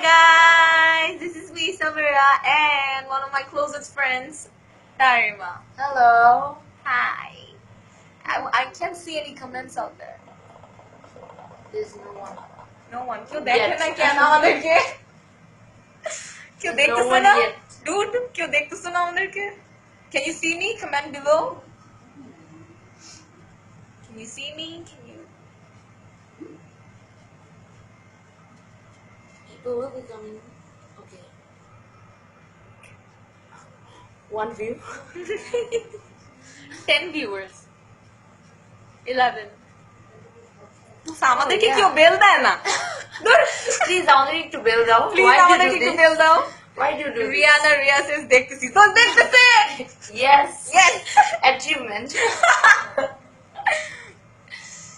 guys, this is me, Samira, and one of my closest friends, Tarima. Hello. Hi. I can't see any comments out there. There's no one. No one. क्यों देख Yet. ना क्या नाम देखे? क्यों देख तो No one सुना? yet. Dude, क्यों देख तो सुना उधर के? Can you see me? Comment below. Can you see me? Can you? People will be coming. Okay. One view. 10 viewers. 11. আমাদেরকে yeah. কেউ বেল দেয় না? Please, আমাদের একটু বেল দাও. Please আমাদেরকে একটু বেল দাও. Why do you do this? Rihanna Riya says দেখতেছি তো দেখতেছে. Yes. Yes. Achievement.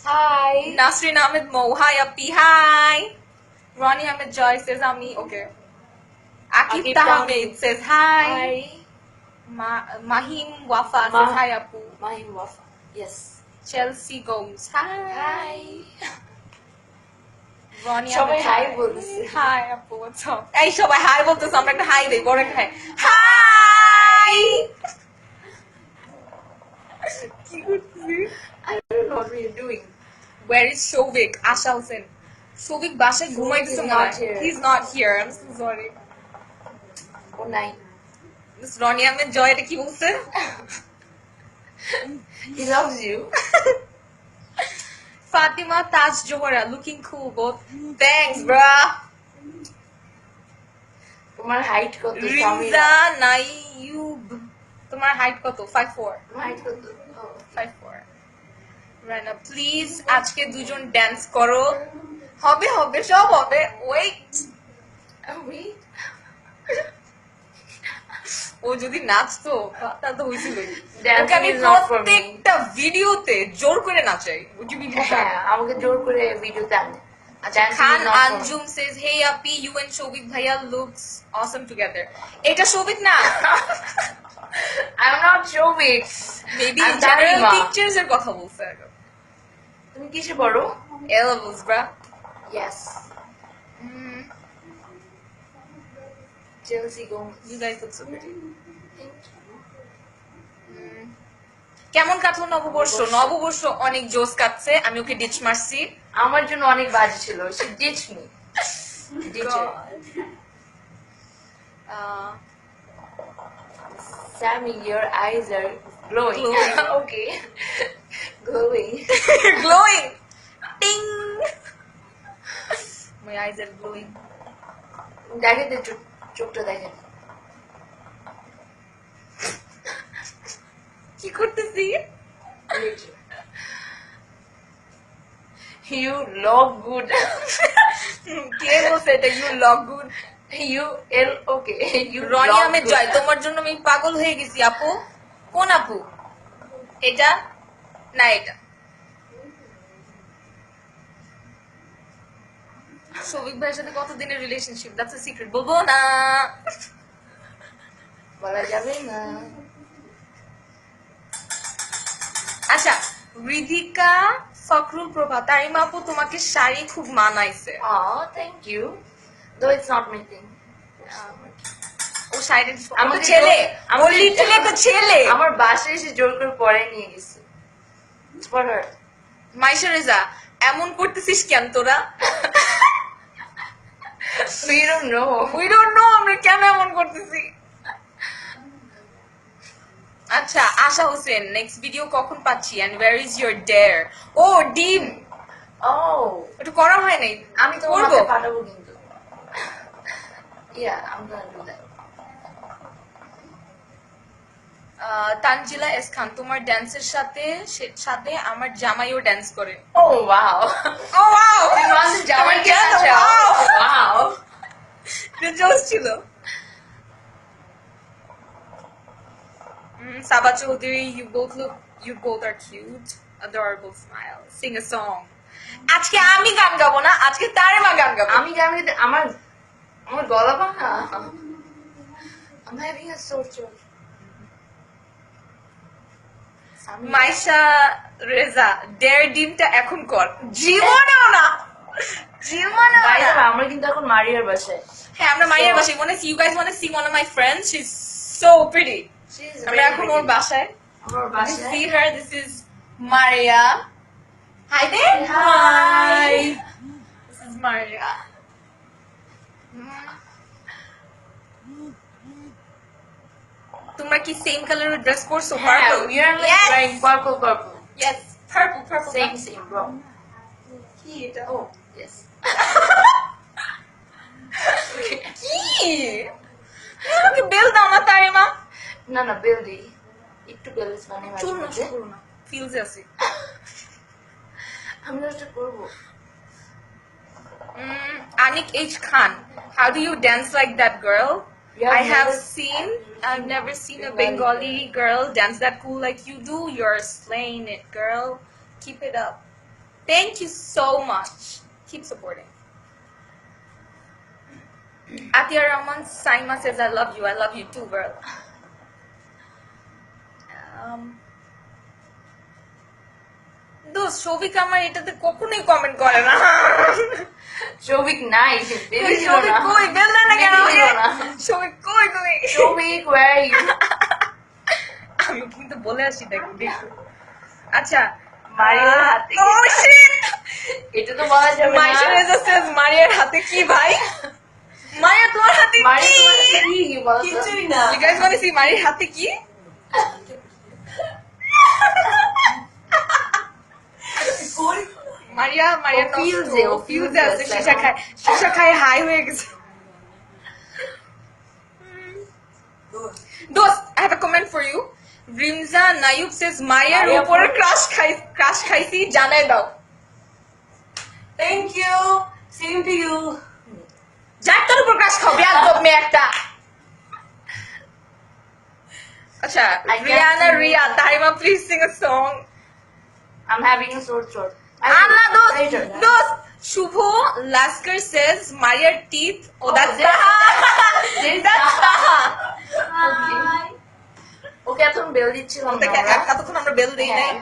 Hi. Nasrin Ahmed Mo, hi Appi, hi. Ronnie Ahmed Joy says Ami, okay. Akif Akif Tahmid says hi. Hi. Mahim Wafa says hi Apu. Mahim Wafa. Yes. Chelsea Gomes, hi. Hi. Ronnie সবাই Ahmed hi Joy. বলতেছে। Hi Apu, what's up? এই সবাই hi বলতেছে, আমরা একটা hi দেই, বড় একটা hi. Hi! কি করছিস? I don't know what we're doing. Where is Shovik? Asha Hussain. Shovik বাসায় ঘুমাইতেছে is মনে not হয়. here. He's not here. I'm so sorry. Oh, nine. Miss Ronnie Ahmed Joy এটা কি বলছে? He loves you. Fatima Taj Johara looking cool both. Thanks, bruh. তোমার height কত? Riza Naiyub. তোমার height কত? 5'4". তোমার height কত? Oh. 5'4". Rana, please আজকে দুজন dance করো. হবে হবে সব হবে. Wait. Oh, wait. ও যদি নাচতো তাহলে তো হইছিলই। Dancing ওকে আমি is not for me. প্রত্যেকটা ভিডিওতে জোর করে নাচাই। Would you believe that? হ্যাঁ, আমাকে জোর করে ভিডিওতে আনে। আচ্ছা, Dancing Khan is not for me. Anjum says, hey Appi, you and Shobik Bhaiya looks awesome together. এটা Shobik না। I'm not Shobik. Maybe I'm general Tarima. pictures এর কথা বলছে। তুমি কিসে পড়ো? A levels, bruh. Yes. Chelsea Gomes. You guys look so pretty. কেমন কাটলো নববর্ষ? নববর্ষ অনেক জোস কাটছে। আমি ওকে ডিচ মারছি। আমার জন্য অনেক বাজে ছিল। She ditched me. Ditch her. Sammy, your eyes are glowing. Glowing. Okay. Glowing. Glowing. Ding. My eyes are glowing. দেখে দে চোখটা দেখে। কি করতেছি? You look good. কে বলছে এটা? You look good. You okay. You Roni look Ahmed good. জয়, তোমার জন্য আমি পাগল হয়ে গেছি আপু। কোন আপু? এটা না এটা। শোভিক ভাইয়ের সাথে কতদিনের রিলেশনশিপ? দ্যাটস আ সিক্রেট, বলবো না। বলা যাবে না। আচ্ছা, রিধিকা ফখরুল প্রভা, তারিমা আপু তোমাকে শাড়ি খুব মানাইছে। Oh, thank you. Though it's not my thing. ও শাড়ি আমাকে ছেলে, ও আমাকে- লিটলে তো ছেলে। আমার বাসায় এসে জোর করে পরে নিয়ে গেছে। It's for her. Maisha Reza, এমন করতেছিস কেন তোরা? We don't know. We don't know আমরা কেন এমন করতেছি। আচ্ছা, আশা হোসেন, নেক্সট ভিডিও কখন পাচ্ছি? and where is your dare? ও ডিম, Oh, এটা করা হয় নাই। আমি তো করবো। ওনাকে পাঠাবো কিন্তু। Yeah, I'm gonna do that. Tanjila S Khan, তোমার ড্যান্সের সাথে আমার জামাইও ড্যান্স করে। Oh, wow. ও ওয়াও, তুমি আমাদের জামাইকে তোমার নাচাও? wow! Wow. এটা জোস ছিল। সাবা Chowdhury, you both are cute, adorable smile, sing a song. আজকে আমি গান গাবো না, আজকে তারিমা গান গাবো। আমি আমার গলা ভাঙা। I'm having a sore throat. Maisha Reza, dare ডিমটা এখন কর। জীবনেও না, জীবনেও বাইরে না। আমরা কিন্তু এখন মারিয়ার বাসায়। হ্যাঁ আমরা মারিয়ার বাসায় মনে you guys want to see one of my friends she's so pretty আমরা এখন ওর বাসায় আমার you বাসায় see her this is Maria hi there Hi. this is Maria তোমরা কি সেম কালারের ড্রেস পরছো হ্যাঁ, purple we are like yes wearing purple. yes purple Same bro. কি এটা Oh, yes. কি আমাকে বেল দাও না তারিমা না না বেল দিই একটু বেল দিস মানে মাঝে চুল নষ্ট মাঝে করো না ফিলসে আছি আমি এটা করবো Anik H. Khan, how do you dance like that girl? You have I've never seen a Bengali girl dance that cool like you do. You're slaying it, girl. Keep it up. Thank you so much. Keep supporting. Atia Rahman Saima says, I love you. I love you too, girl. দোস্ত সৌভিক আমার এটাতে কখনোই comment করে না সৌভিক নাই baby ছিল সৌভিক না কই বেল না কেন Baby ছিল না। সৌভিক কই তুমি সৌভিক where are you? আমি কিন্তু বলে আসি দেখো দেখো আচ্ছা মারিয়ার হাতে কি? oh shit এটা তো বলা যাবে না মাইশা রেজা says মারিয়ার হাতে কি ভাই মারিয়া তোমার হাতে মারিয়া কি তোমার হাতে কি বলো তো? কিছুই না you guys want to see মারিয়ার হাতে কি মারিয়া মারিয়া ও feels এ, ও feels এ আছে আছে শিশা খায় হাই হয়ে গেছে দোস্ত I have a comment for you রিমজা নায়ুব says মারিয়ার মারিয়া উপরে পর- ক্রাশ খাইছি জানাই দাও thank you same to you যার তোর উপর ক্রাশ খাও বেয়াদব মেয়ে একটা আচ্ছা I can't Riana sing. Ria Tarima please sing a song I'm having a sore throat. Allah দোস্ত Later. দোস্ত শুভ লাস্কার says মারিয়ার teeth ও Oh, that's that's- Taha that's Taha okay এখন বেল দিচ্ছিলাম না ওটাকে আমরা। এতক্ষণ আমরা বেল দেই নাই হ্যাঁ,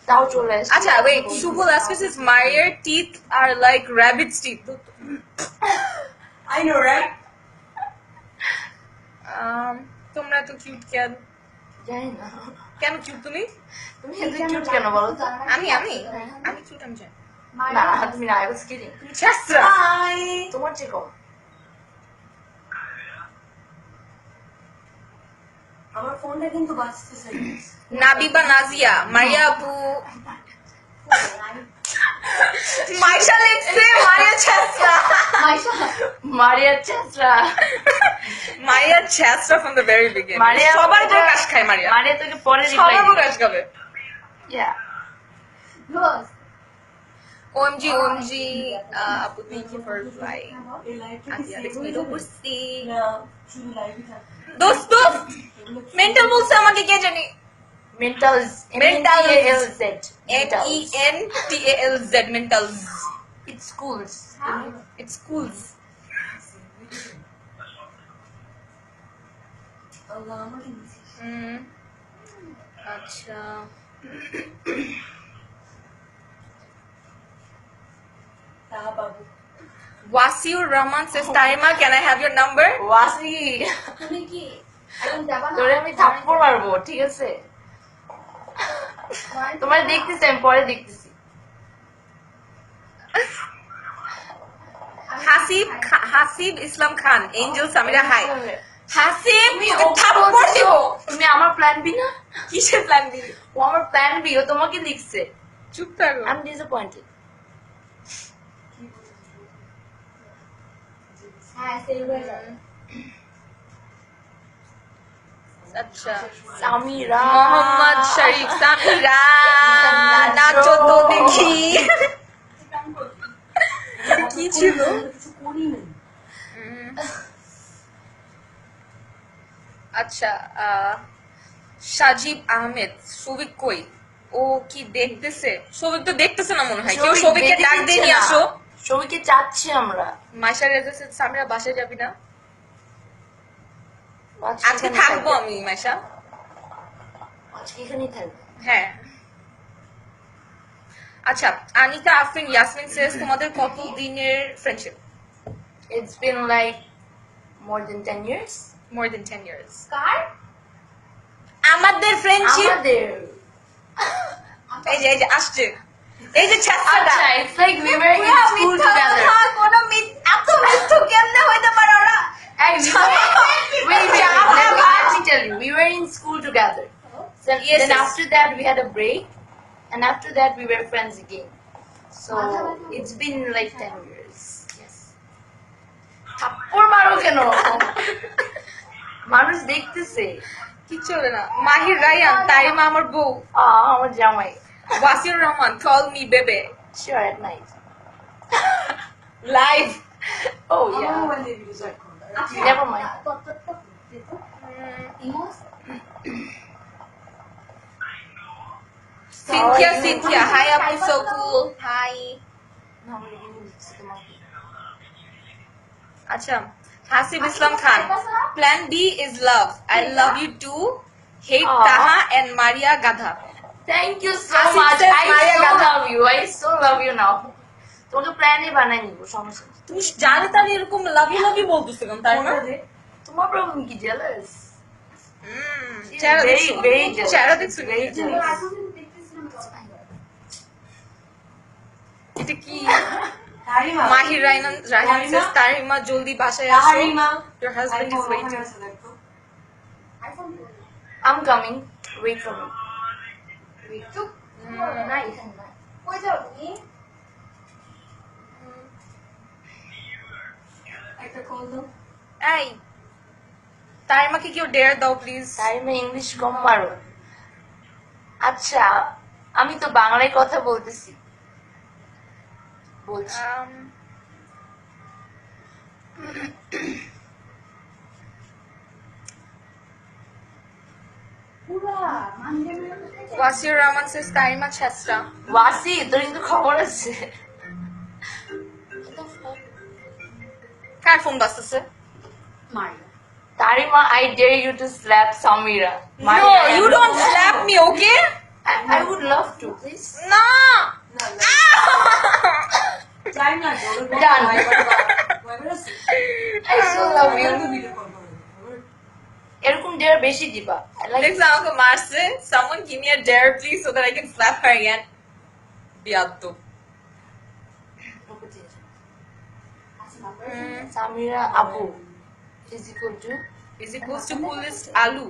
তাও চলে আসছে। আচ্ছা wait শুভ লাস্কার says মারিয়ার teeth are like rabbit's teeth I know right তোমরা তো কিউট কেন জানি না। কেন কিউট তুমি তুমি এত cute কেন বলো তো? আমি কিউট আমি জানি না, তুমি না, I was kidding. তুমি ছেসরা হাই তোমার চেয়ে কম। আমার ফোনটা কিন্তু বাজতেছে নাবিবা নাজিয়া মারিয়া আপু মাইশা লিখছে মারিয়া ছেসরা মারিয়ার চেষ্টা। মারিয়া ছেসরা from the very beginning মারিয়া সবার উপর ক্রাশ খায় মারিয়া মারিয়া তোকে পরে reply সবার উপর দিবে। ক্রাশ খাবে Yeah. OMG আপু thank you for replying এই লাইভটা আতিয়া দেখি তো বুঝছি না শুধু লাইভই থাক দোস্ত মেন্টাল বলছে আমাকে কে জানি Mental Mental. M-E-N-T-A-L-Z. MENTALZ mentals It's schools. it's schools আল্লাহ আমাকে দিছি আচ্ছা তা বাবু Wasiur Rahman says Tarima can I have your number Wasi তুমি কি এখন যাবা না তোরে আমি থাপ্পড় মারবো, ঠিক আছে? তোমার দেখতেছি, আমি পরে দেখতেছি। Hasib Islam Khan Angel Samira hi Hasib তুমি তোকে ওকে থাপ্পড় বলছো, দিব তুমি আমার প্ল্যান বি না? কিসের প্ল্যান দিবি ও আমার প্ল্যান বি, ও তোমাকে লিখছে। চুপ থাকো I'm disappointed. হ্যাঁ সেভ হয়ে যাবে আচ্ছা সামিরা মোহাম্মদ শরীফ সামিরা নাচো তো দেখি কি ছিল কিছু করি নাই আচ্ছা সাজিব আহমেদ সৌভিক কই ও কি দেখতেছে সৌভিক তো দেখতেছে না মনে হয় কেউ সৌভিককে ডাক দিয়ে নিয়ে আসো সৌভিককে চাচ্ছি আমরা। মাইশা রেজা সামিরা বাসায় যাবি না আজকে এখানেই থাকবো থাকবে। আমি মাইশা আজকে এখানেই থাকবে। হ্যাঁ আচ্ছা আনিকা আফরিন ইয়াসমিন সেস তোমাদের কত দিনের friendship It's been like more than 10 years. More than 10 years. কার আমাদের ফ্রেন্ডশিপ আমাদের এই যে আসছে এই যে ছাত্রটা আচ্ছা, it's like we were in school together. কোন এত মিথ্যু কেমনে হইতে পারে ওরা Hey, wait, let me tell you. We were in school together. Then, Yes, then yes. after that we had a break, and after that we were friends again. So it's been like 10 years. Yes. থাপ্পড় মারো কেন? মানুষ দেখতেছে। কিচ্ছু হবে না মাহির Ryan Taymiyyah আমার বউ আমার জামাই। Wasir Rahman call me baby Sure, at night. Live Oh আমার yeah. মোবাইল দিয়ে ভিডিও জয়েন করো আচ্ছা Never mind. ইমোস সিনথিয়া হাই আপু সো কুল হাই আচ্ছা Hasib Islam Khan plan B is love I love you too hate Aw. Taha and Maria গাধা Thank you so Asif much. says I Maya so Gadha. love you. I so love you now. তোমাকে প্ল্যানই বানাই নিব সমস্যা নেই। তুমি জানো তার এরকম লাভ ইউ বলতেছে কেন তাই না তোমার প্রবলেম কি জেলাস? চেহারা very দেখছো very jealous. চেহারা দেখছো very jealous. এটা কি তারিমা মাহির রায়হান রায়হান তারিমা? says তারিমা জলদি বাসায় আসো Tarima your husband is waiting I'm coming. Wait for me. চুপ Mm. না এখানে না কই যাও তুমি একটা কল দাও এই তারিমাকে কেউ ডেয়ার দাও প্লিজ টাইমে ইংলিশ কম মারো। আচ্ছা, আমি তো বাংলায় কথা বলতেছি। বলছি। পুরা মানজে ওয়াসির রহমান says তারিমা ছেসরা ওয়াসি, তোর কিন্তু খবর আছে। কার ফোন বাজতেছে মারি Tarima, I dare you to slap Samira. no you don't slap me okay I would love to, please. না না যাই না বলো Done. I so love you. Video call করো এরকম ডেয়ার বেশি দিবা। I like দেখছো আমাকে মারছে someone give me a dare please so that I can slap her again বিয়াদ্দু Samira Abu is equal to is equals to coolest আলু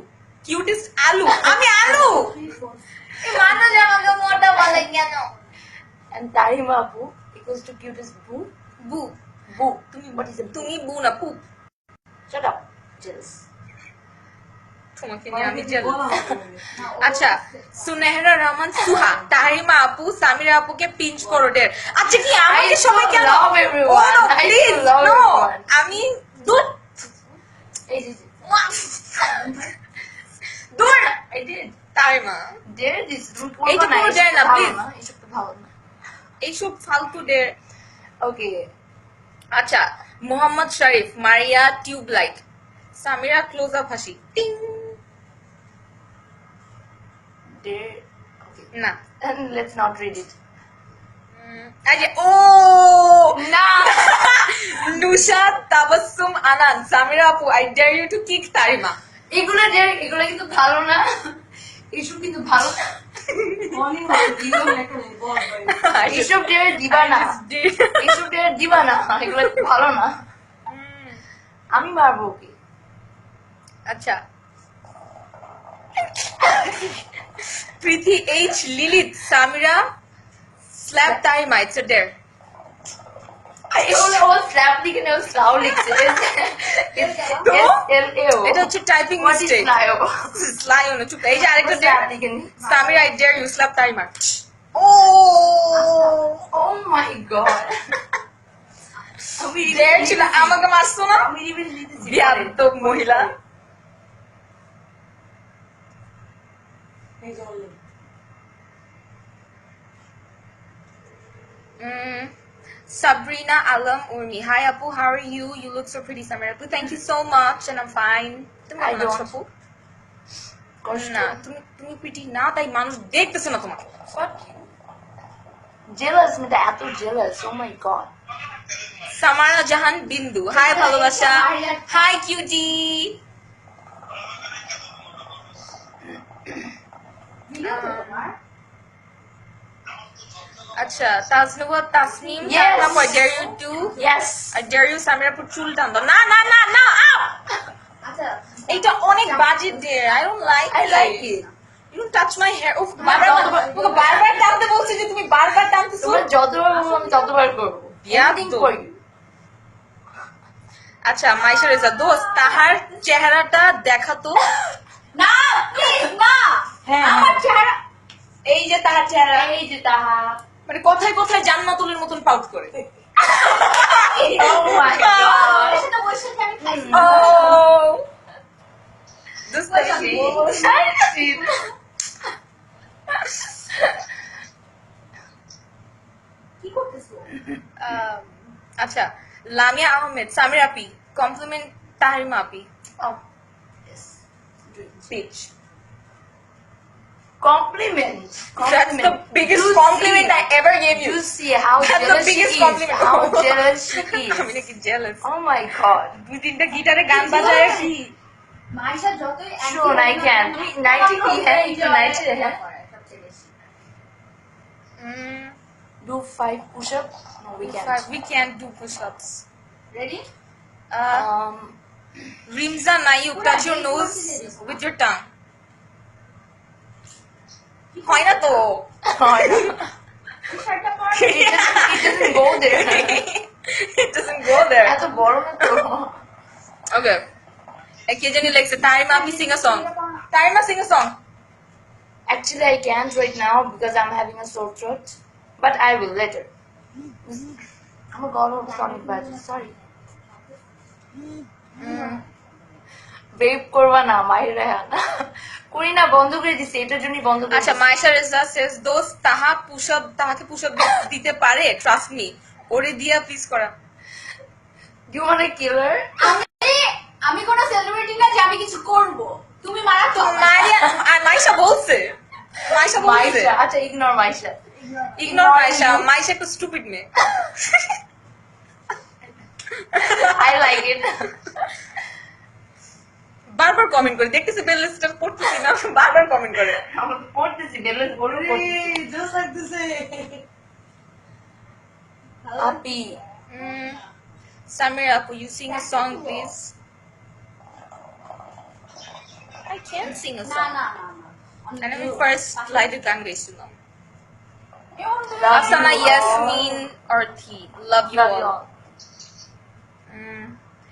cutest আলু আমি আলু এই মানুষ আমাকে মোটা বলে কেন and Tarima Abu equals to cutest boo. বু Boo. তুমি What is a boo? তুমি বু না পুপ Shut up. Jealous. তোমাকে নিয়ে আমি জেলাস আচ্ছা সুনেহরা রহমান সুহা তারিমা আপু সামিরা আপুকে পিঞ্চ করো ডের আচ্ছা কি আমাকে I সবাই so কেন love everyone. Oh, no, I so please, love no. everyone. আমি দূর দূর I did. Tarima Dare this. এইটা কোনো dare না, please. এইসব তো ভালো না। এইসব ফালতু ডের Okay. আচ্ছা Mohammad Sharif Maria tubelight Samira close up হাসি টিং Dare. Okay. না And let's not read it. আরে ও না নুশা তাবাসসুম আনান সামিরা আপু I dare you to kick Tarima এগুলো কিন্তু ভালো না। এইসব কিন্তু ভালো না। মর্নিং দিও একটা বল এইসব ডেয়ার দিবা না। এইসব ডেয়ার দিবা না। এগুলো ভালো না। আমি মারবো ওকে। আচ্ছা Preeti H Lilit Samira slap Tarima it's a dare ও স্ল্যাপ লিখে নেও স্লাও লিখছে। SLAO এটা হচ্ছে টাইপিং What is মিস্টেক স্লাও? স্লাই হলো চুপ এই যে আরেকটা স্ল্যাপ ডেয়ার লিখে নি। Samira I dare you slap Tarima ও Oh my god. আমি ডেয়ার ছিল আমাকে মারছো না আমি রিভিল দিতেছি। বিয়াদব মহিলা এই জল Sabrina Alam Urmi. Hi Apu, how are you? You look so pretty, Samira Apu. Thank you so much, and I'm fine. তুমি I কেমন আছো, don't. আপু? কষ্ট। না তুমি pretty না তাই মানুষ দেখতেছে না তোমাকে Fuck you. Jealous, মেয়েটা এত jealous. Oh my god. সামারা জাহান বিন্দু হাই ভালোবাসা হাই কিউটি আচ্ছা Tajnuba Tasnim Yes. I dare you to Yes. I dare you Samira পুর চুল টান দাও না না না না আউ! এটা অনেক বাজে dear I don't like I like it. You don't touch my hair উফ বারবার টানতে বলছি যে তুমি বারবার টানতেছো তোমার যতবার বলবো আমি ততবার করবো। Anything তো। for you. আচ্ছা মাইশা রেজা দোস্ত তাহার চেহারাটা দেখাতো না প্লিজ না হ্যাঁ, আমার হ্যাঁ। চেহারা এই যে তাহার চেহারা এই যে তাহা মানে কথায় কথায় জান্নাতুলের মতন পাউট করে Oh my god. Oh. This আচ্ছা লামিয়া আহমেদ সামির আপি কমপ্লিমেন্ট তাহরিমা আপি Oh, yes. Pitch Compliment. That's the biggest You compliment see- I ever gave you. You see how That's the jealous biggest she is. compliment. How jealous she আমি is. নাকি jealous. Oh my god. দুই তিনটা গিটারে গান বাজায় কি Sure, I can. তুমি 90 কি হ্যাঁ একটু 90 হ্যাঁ Do 5 push-up? No, we can't. We can't do push-ups. Ready? Rimza Nayuk, touch your nose with your tongue. হয় না তো it doesn't go there. It doesn't go there. এত বড় না তো Okay. কে জানি লাগছে তারিমা আপনি sing a song. Tarima sing a song. Actually, I can't right now because I'm having a sore throat. But I will later. I'm a god of sonic bad. Sorry. Babe করবা না মাইর রেহান করি না বন্ধ করে দিছি এটার জন্যই বন্ধ করে আচ্ছা মাইশা রেজা says দোস্ত তাহাকে পুশ-আপ দিতে পারে ট্রাস্ট মি ওরে দিয়া প্লিজ করা ডু ইউ ওয়ান্ট আ কিলার আমি কোন সেলিব্রিটি না যে আমি কিছু করব তুমি মারা তো মাইশা বলছে মাইশা আচ্ছা ইগনোর মাইশা ইগনোর মাইশা একটু স্টুপিড মেয়ে আই লাইক ইট বারবার কমেন্ট করে দেখতেছি বেল লিস্টটা পড়তেছি না বারবার কমেন্ট করে আমরা পড়তেছি বেলেন্স বলবো পড়তেছি just like this Api Samir Apu, you sing a song please. I can't sing a না song. না And আমি first লাইটের গান গাইছিলাম Love Afsana you Yasmin Orthi, love you Love you all. all.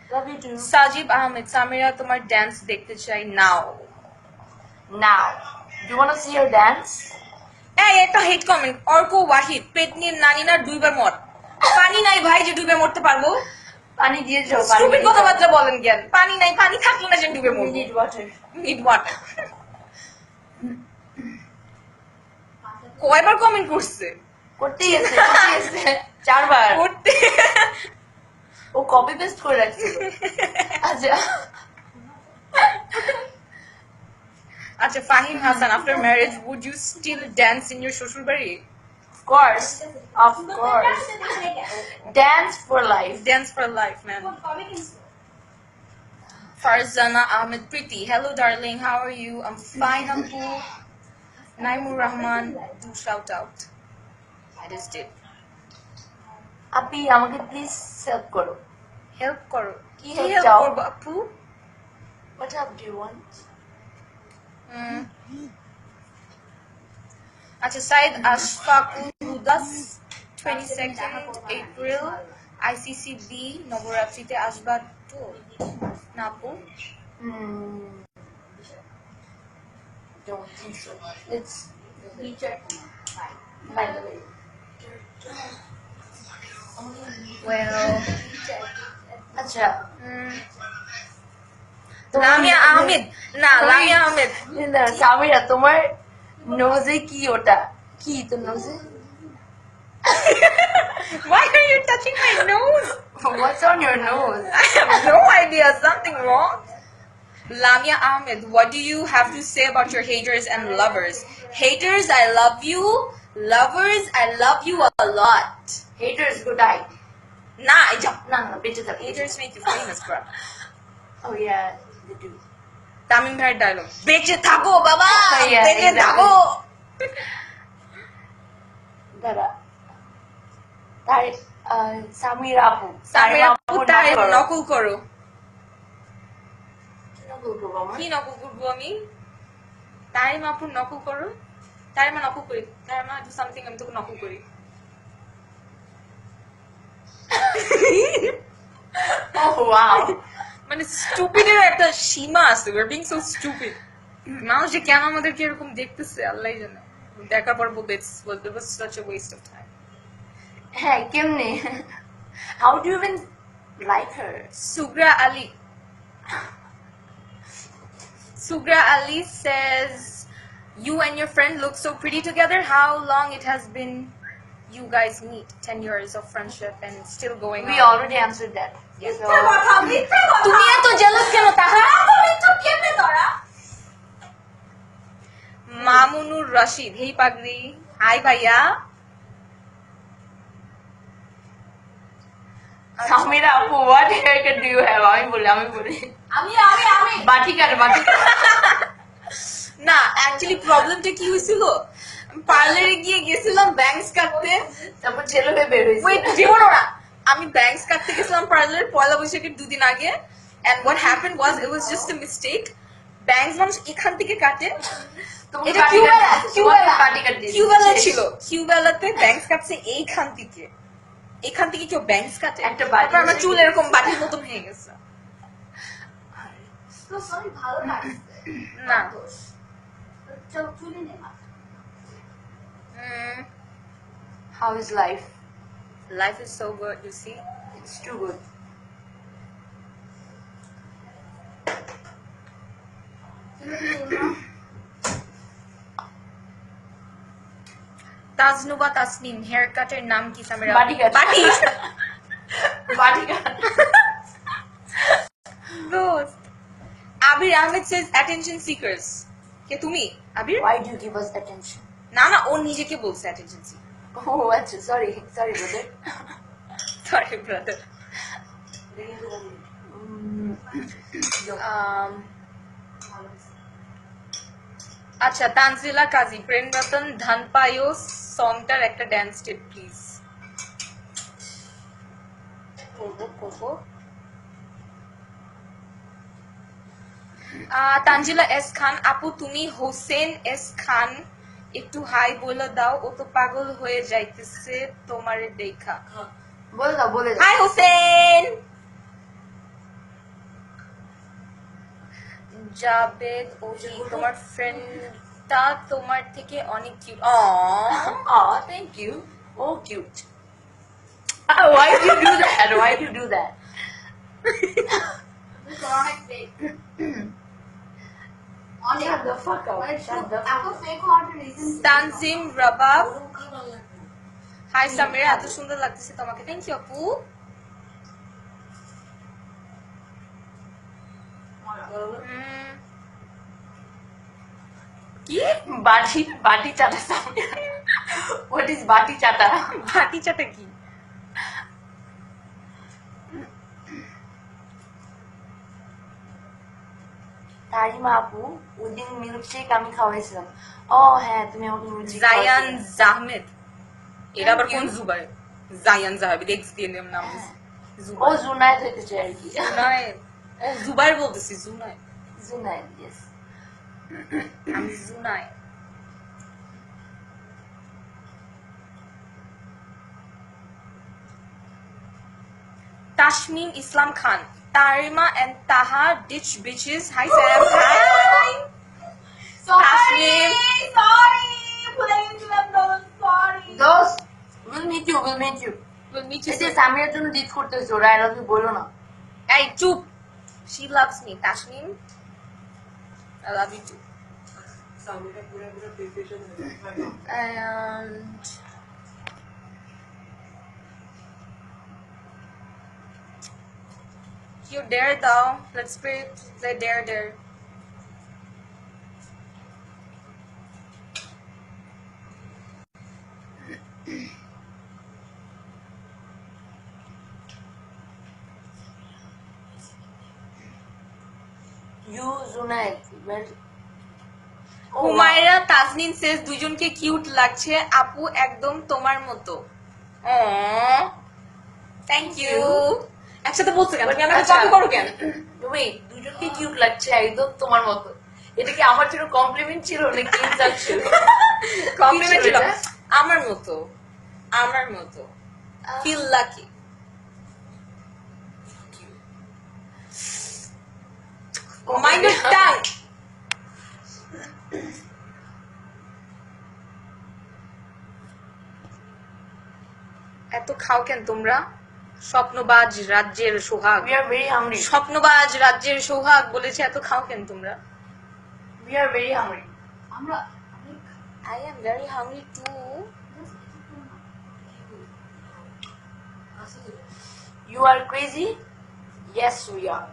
Love you too. সাজিব আহমেদ সামিরা তোমার dance দেখতে চাই নাও Now, do you want to see your dance? এই একটা হেট কমেন্ট অর্ক ওয়াহিদ পেটনির নানিনার দুইবার মর পানি নাই ভাই যে ডুবে মরতে পারবো পানি দিয়ে যাও স্টুপিড কথাবার্তা বলেন জ্ঞান পানি নাই পানি থাকলে না যে ডুবে মরবো need water. নিড ওয়াটার কয়বার কমেন্ট করছে করতেই গেছে করতেই গেছে চারবার করতে ও কপি পেস্ট করে রাখছিল আচ্ছা আচ্ছা Fahim Hasan after marriage would you still dance in your শ্বশুর বাড়ি of course dance for life dance for life man Farzana Ahmed Priti. Hello, darling. How are you? I'm fine, Uncle. Naimur Rahman, do shout out. I just did. আপি আমাকে please help করো Help karo. কি help help চাও? করবো, আপু? what help do you want আচ্ছা Saeed Ashfaqul হুদাস 22nd April ICCB নবরাত্রিতে আসবা তো না আপু don't think so let's by the way well আচ্ছা লামিয়া আহমেদ না লামিয়া আহমেদ সামিরা তোমার নোজে কি ওটা কি তোর নোজে why are you touching my nose what's on your nose I have no idea something wrong Lamia Ahmed, what do you have to say about your haters and lovers? Haters, I love you. Lovers, I love you a lot. haters go die না এই যাও না না বেঁচে থাকো haters make you famous bro oh yeah they do Tamim ভাইয়ের dialogue বেঁচে থাকো বাবা Yeah, বেঁচে exactly. থাকো দাঁড়া তার সামির আপু সামির আপু তার নাম করো। নকল করো কি নকল করবো আমার? কি নকল করবো আমি তারিমা আপুর নকল করো তারিমা নকল করি তারিমা ডু সামথিং আমি তোকে নকল করি Oh wow মানে স্টুপিডের একটা সীমা আছে we are being so stupid মানুষ যে কেন আমাদেরকে এরকম দেখতেছে আল্লাহই জানে দেখার পর বলবে it was such a waste of time হ্যাঁ কেমনে how do you even like her Sugra Ali says you and your friend look so pretty together how long it has been you guys meet 10 years of friendship and still going we on already answered that Yes. so তুমি এত jealous কেন তাহা মামুনুর রশিদ হেই পাগড়ি high ভাইয়া সামিরা আপু what haircut do you have আমি বলি আমি বাটি কাটে না অ্যাকচুয়ালি প্রবলেমটা কি হয়েছিল পার্লারে গিয়ে গেছিলাম ব্যাংকস কাটতে তারপর ছেলে হয়ে বের হয়েছে ওয়েট জীবন ওরা আমি ব্যাংকস কাটতে গেছিলাম পার্লার পয়লা বৈশাখের 2 দিন আগে and what happened was it was just a mistake banks মানুষ এখান থেকে কাটে এটা কিউবেলা ছিল কিউবেলাতে ব্যাংকস কাটছে এখান থেকে কেউ ব্যাংকস কাটে একটা বাটি তারপর আমার চুল এরকম বাটির মতন হয়ে গেছে তো সরি ভালো লাগছে না চল চুলি নে মাথা how is life life is so good you see it's too good Tajnuba Tasnim hair কাটের নাম কি সামিরা বাটি কাট। বাটি বাটি কাট দোস্ত আবির আহমেদ says attention seekers কে তুমি আবির why do you give us attention না না ও নিজেকে বলছে attention seeker oh আচ্ছা sorry brother sorry brother আচ্ছা তানজিলা কাজী প্রেম রতন ধানপায়ো সংটার একটা ড্যান্স স্টেপ প্লিজ করবো তানজিলা এস খান আপু তুমি হোসেন এস খান একটু হাই বলে দাও ও তো পাগল হয়ে যাইতেছে তোমারে দেখা বলে দাও হাই হোসেন জাবেদ ওহি তোমার ফ্রেন্ডটা তোমার থেকে অনেক cute oh thank you oh cute why do you do that অনেক ফেক অনেক shut the fuck up shut the এত ফেক হওয়ার রিজন তানজিম রাবাব হাই সামিরা এত সুন্দর লাগতেছে তোমাকে থ্যাংক ইউ আপু কি বাটি চাটা সামনে what is বাটি চাটা ভাটি চাটা কি তারিমা আপু ওদিন মিল্কশেক আমি খাওয়াইছিলাম ও হ্যাঁ তুমি আমাকে মিল্কশেক জায়ান জাহমেদ এরা আবার কোন জুবাই জায়ান জাহাবিদ এক্স দিয়ে নাম ও জুনায়েদ হইতে চাই আর কি জুনায়েদ ও জুবাইর বলতেছি জুনায়েদ জুনায়েদ yes আমি Junaid Tasmim Islam Khan Tarima and Taha ditch bitches hi Sam hi sorry ভুলে গেছিলাম সরি দোস্ত we'll meet you we'll meet you এই যে সামিয়ার জন্য ডিট করতেছো ওরা আই লাভ ইউ বলো না এই চুপ she loves me Tasnim I love you too and you dare though let's play dare You, Junaid, well. Oh, Humaira তাজনিন সেজ দুইজনকে কিউট লাগছে আপু একদম তোমার মতো থ্যাংক ইউ একসাথে বলছো কেন তুমি আমাকে কপি করো কেন ওয়েট, দুজনকে কিউট লাগছে একদম তোমার মতো। এটা কি আমার জন্য কমপ্লিমেন্ট ছিল নাকি ইনসাল্ট ছিল? কমপ্লিমেন্ট ছিল এটা? আমার মতো আমার মতো feel lucky mind your tongue এত খাও কেন তোমরা স্বপ্নবাজ রাজ্যের সোহাগ We are very hungry. স্বপ্নবাজ রাজ্যের সোহাগ বলেছে এত খাও কেন তোমরা We are very hungry. আমরা I am very hungry too. You are crazy? Yes, we are.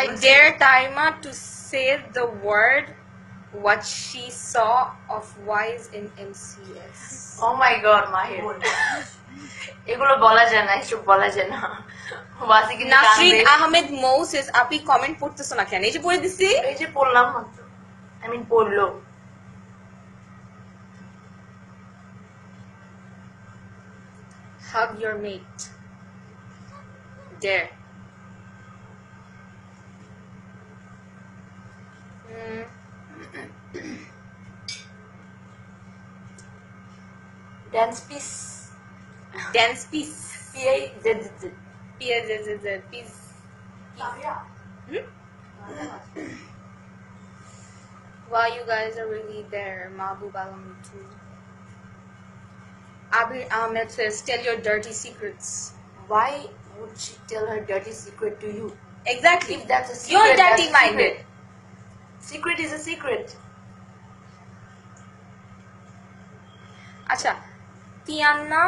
I dare Taima to say the word what she saw of Wise in MCS. Oh my god, Mahir. এগুলো বলা যায় না, এসব বলা যায় না। বাসি কিন্তু নাসরিন কান্দে। আহমেদ মৌ says আপনি কমেন্ট পড়তেছো না কেন এই যে পড়ে দিছি এই যে পড়লাম মাত্র। পড়লো। hug your mate dare Dance piece. dance piece P-I-Z-Z. piece কাবিয়া wow you guys are really there Mahbub Alam too Abir Ahmed says tell your dirty secrets Why would she tell her dirty secret to you? exactly If that's a secret, you're that's dirty a minded secret. Secret is a secret. আচ্ছা তিয়ান্না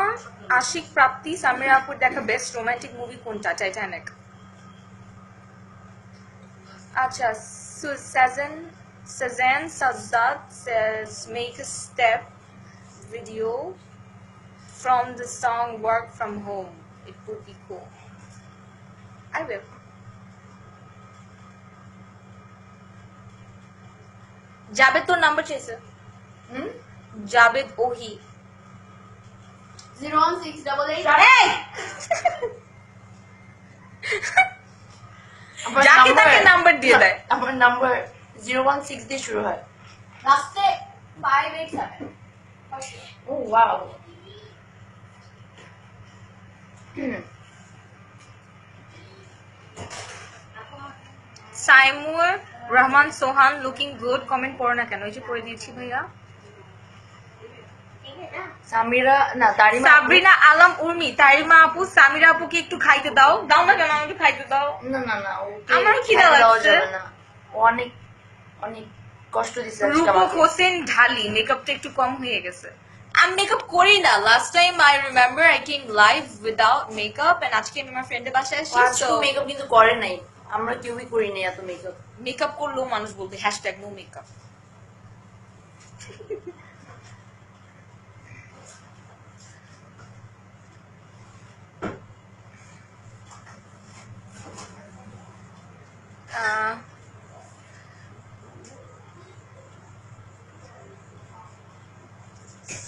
আশিক প্রাপ্তি সামিরা আপুর দেখা best romantic movie কোনটা Titanic আচ্ছা Sazan Sazzad says make a step video from the song Work From Home it would be cool I will Jabed তোর number চাইছে জাবেদ ওহি 01688 এই যাকে তাকে নাম্বার দিয়ে দেয় আমার নাম্বার 016 দিয়ে শুরু হয়। লাস্টে 587 Oh wow. সাইমুর রহমান সোহান লুকিং গুড কমেন্ট পড়ো না কেন ওই যে পড়ে দিয়েছি ভাইয়া সামিরা না তারিমা সাবরিনা আলম উর্মি তারিমা আপু সামিরা আপুকে একটু খাইতে দাও দাও না কেন আমাকে খাইতে দাও না না না ওকে আমারও খিদে খাইতে দেওয়া লাগছে। যাবে না। ও অনেক অনেক কষ্ট দিছে আজকে রূপক আমাকে। হোসেন ঢালি মেকআপটা একটু কম হয়ে গেছে আমি মেকআপ করি না last time I remember I came live without makeup and আজকে আমি আমার ফ্রেন্ডের বাসায় আসি আজকে মেকআপ কিন্তু করে নাই, আমরা কেউই করি নাই এত মেকআপ। মেকআপ করলেও মানুষ বলবে hashtag no makeup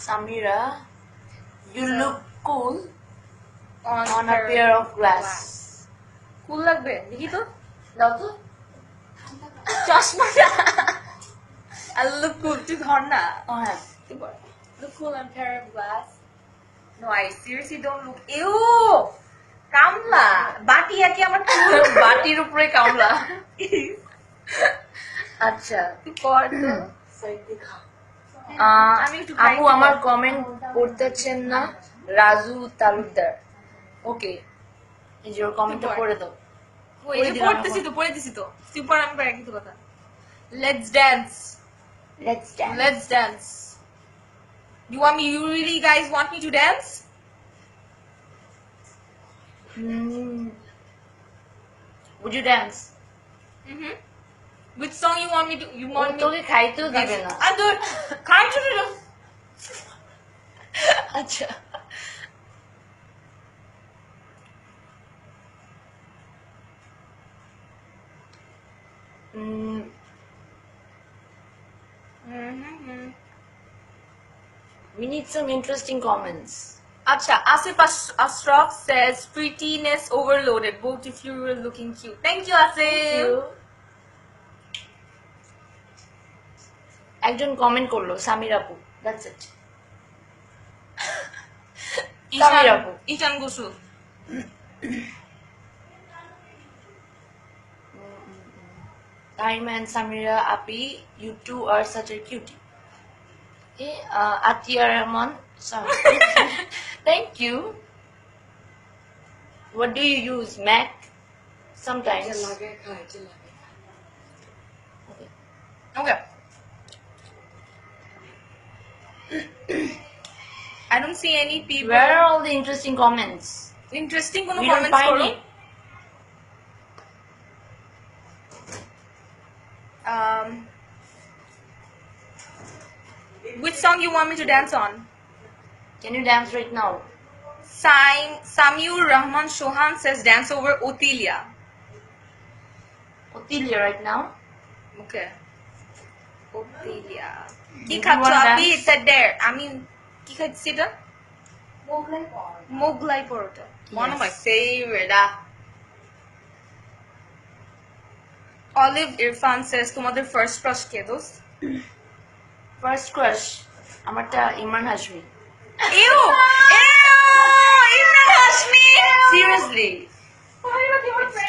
Samira, you look cool on on a pair of glass. Cool লাগবে দেখি তো দাও তো। চশমাটা আর লুক কুল তুই ধর না ও হ্যাঁ। look cool on pair of glass no I seriously don't look ew কামলা বাটি আকি আমার চুল বাটির উপরে কামলা। আচ্ছা তুই কর তো আমি একটু try আপু করবো। আমার কমেন্ট পড়তেছেন না রাজু তালুকদার। ওকে, এই যে ওর কমেন্টটা পড়ে দাও। ওই যে পড়তেছি তো তুই পড় আমি পড়া কিন্তু কথা let's dance Let's dance. let's dance you really guys want me to dance Would you dance? which song you want me to you O want me তোকে খাইতেও দিবে না। I'm doing can't you do আচ্ছা Mm, Mm-hmm. we need some interesting comments. Acha, Asif Ashraf says prettiness overloaded. Both if you were looking cute. Thank you, Asif. Thank you. একজন comment করলো সামির আপু, that's it. Samir আপু। Ishan Gusu. Taima and Samira Api, you two are such a cutie. Okay, Atia Rahman, sorry. Thank you. What do you use, Mac? Sometimes. Okay. Okay. I don't see any people. Where are all the interesting comments? Interesting কোনো We don't comments find করো? it. Which song you want me to dance on? Can you dance right now? Samiur Rahman Shohan says dance over Otilia. Otilia right now? Okay. Otilia. কি You খাচ্ছ wanna Api? dance? It's there. I mean, কি খাচ্ছি এটা? মোগলাই পর Moglai porota. One of my Yes. favorite. Olive Irfan says তোমাদের first crush কে দোস্ত? First crush, আমারটা Imran Hashmi. Ew! Imran Hashmi! Seriously.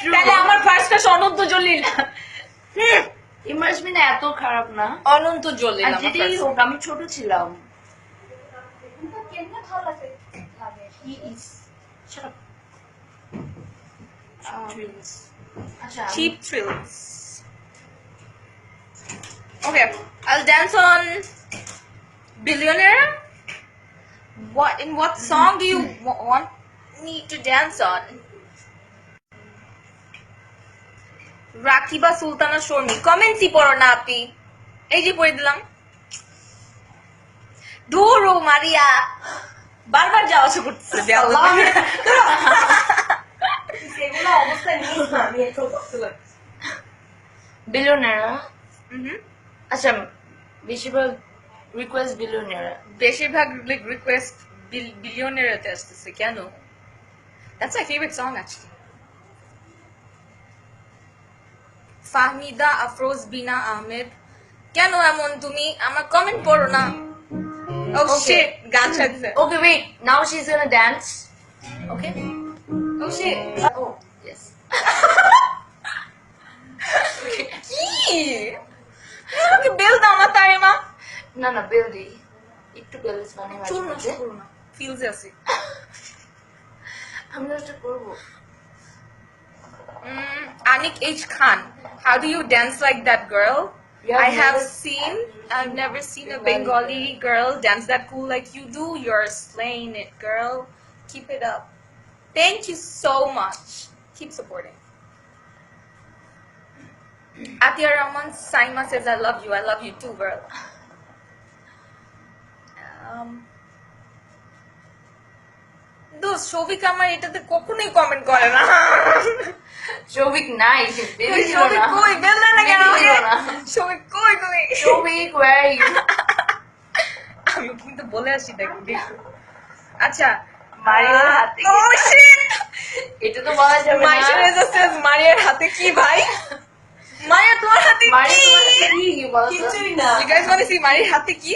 True. তাহলে আমার ফার্স্ট ক্রাশ অনন্ত জলিল। ইমরান হাশমি না এত খারাপ না। অনন্ত জলিল আর আমার যেটাই first। হোক, আমি ছোট ছিলাম। কিন্তু কেমনে ভালো লাগে He is. Shut up. Thrills. আচ্ছা, Cheap thrills. Okay, I'll dance on Billionaire. In what song do you want me to dance on? Rakiba Sultana Shormi. Comments ই পড়ো না আপনি। এই যে পড়ে দিলাম। ধুরো মারিয়া। বারবার যাওয়া আসা করতেছে বেয়াদব। সেগুলো অবস্থা নিয়ে আমি একটু করতে লাগছি বিলিয়নারা। Mhm. আচ্ছা, বেশিরভাগ রিকোয়েস্ট বিলিয়নারা। বেশিরভাগ রিকোয়েস্ট বিলিয়নেরতে আসতেছে কেন? That's my favorite song actually. Fahmida Afroz বিনা আহমেদ, কেন এমন তুমি? আমার কমেন্ট পড়ো না। Oh Okay. shit, গান ছাড়ছে। Okay, wait. Now she's gonna dance. Okay? Oh shit. Oh, yes. কি? আমাকে বেল দাও না তারিমা। না না, বেল দিই। একটু বেল মানে মাঝে চুল মাঝে। নষ্ট করো না। ফিলস আছে। আমি নষ্ট করবো। Anik H Khan, how do you dance like that girl? You have I've never seen a Bengali girl dance that cool like you do. You're slaying it, girl. Keep it up. Thank you so much. Keep supporting. Atia Rahman Saima says, I love you. I love you too, girl. দোস্ত শৌভিক আমার এটাতে কখনোই comment করে না। শৌভিক নাই, baby ছিল শৌভিক না। কই? বেল দাও না কেন? Baby ছিল না। শৌভিক কই তুমি? Shouvik, where are you? আমি কিন্তু বলে আসি দেখি। আচ্ছা, মারিয়ার হাতে কি? Oh shit! এটা তো বলা যাবে না। Maisha Reza says, মারিয়ার হাতে কি ভাই? মারিয়া তোমার হাতে মারিয়া কি? তোমার হাতে কি বলো তো? কিছুই না You guys want to see মারিয়ার হাতে কি?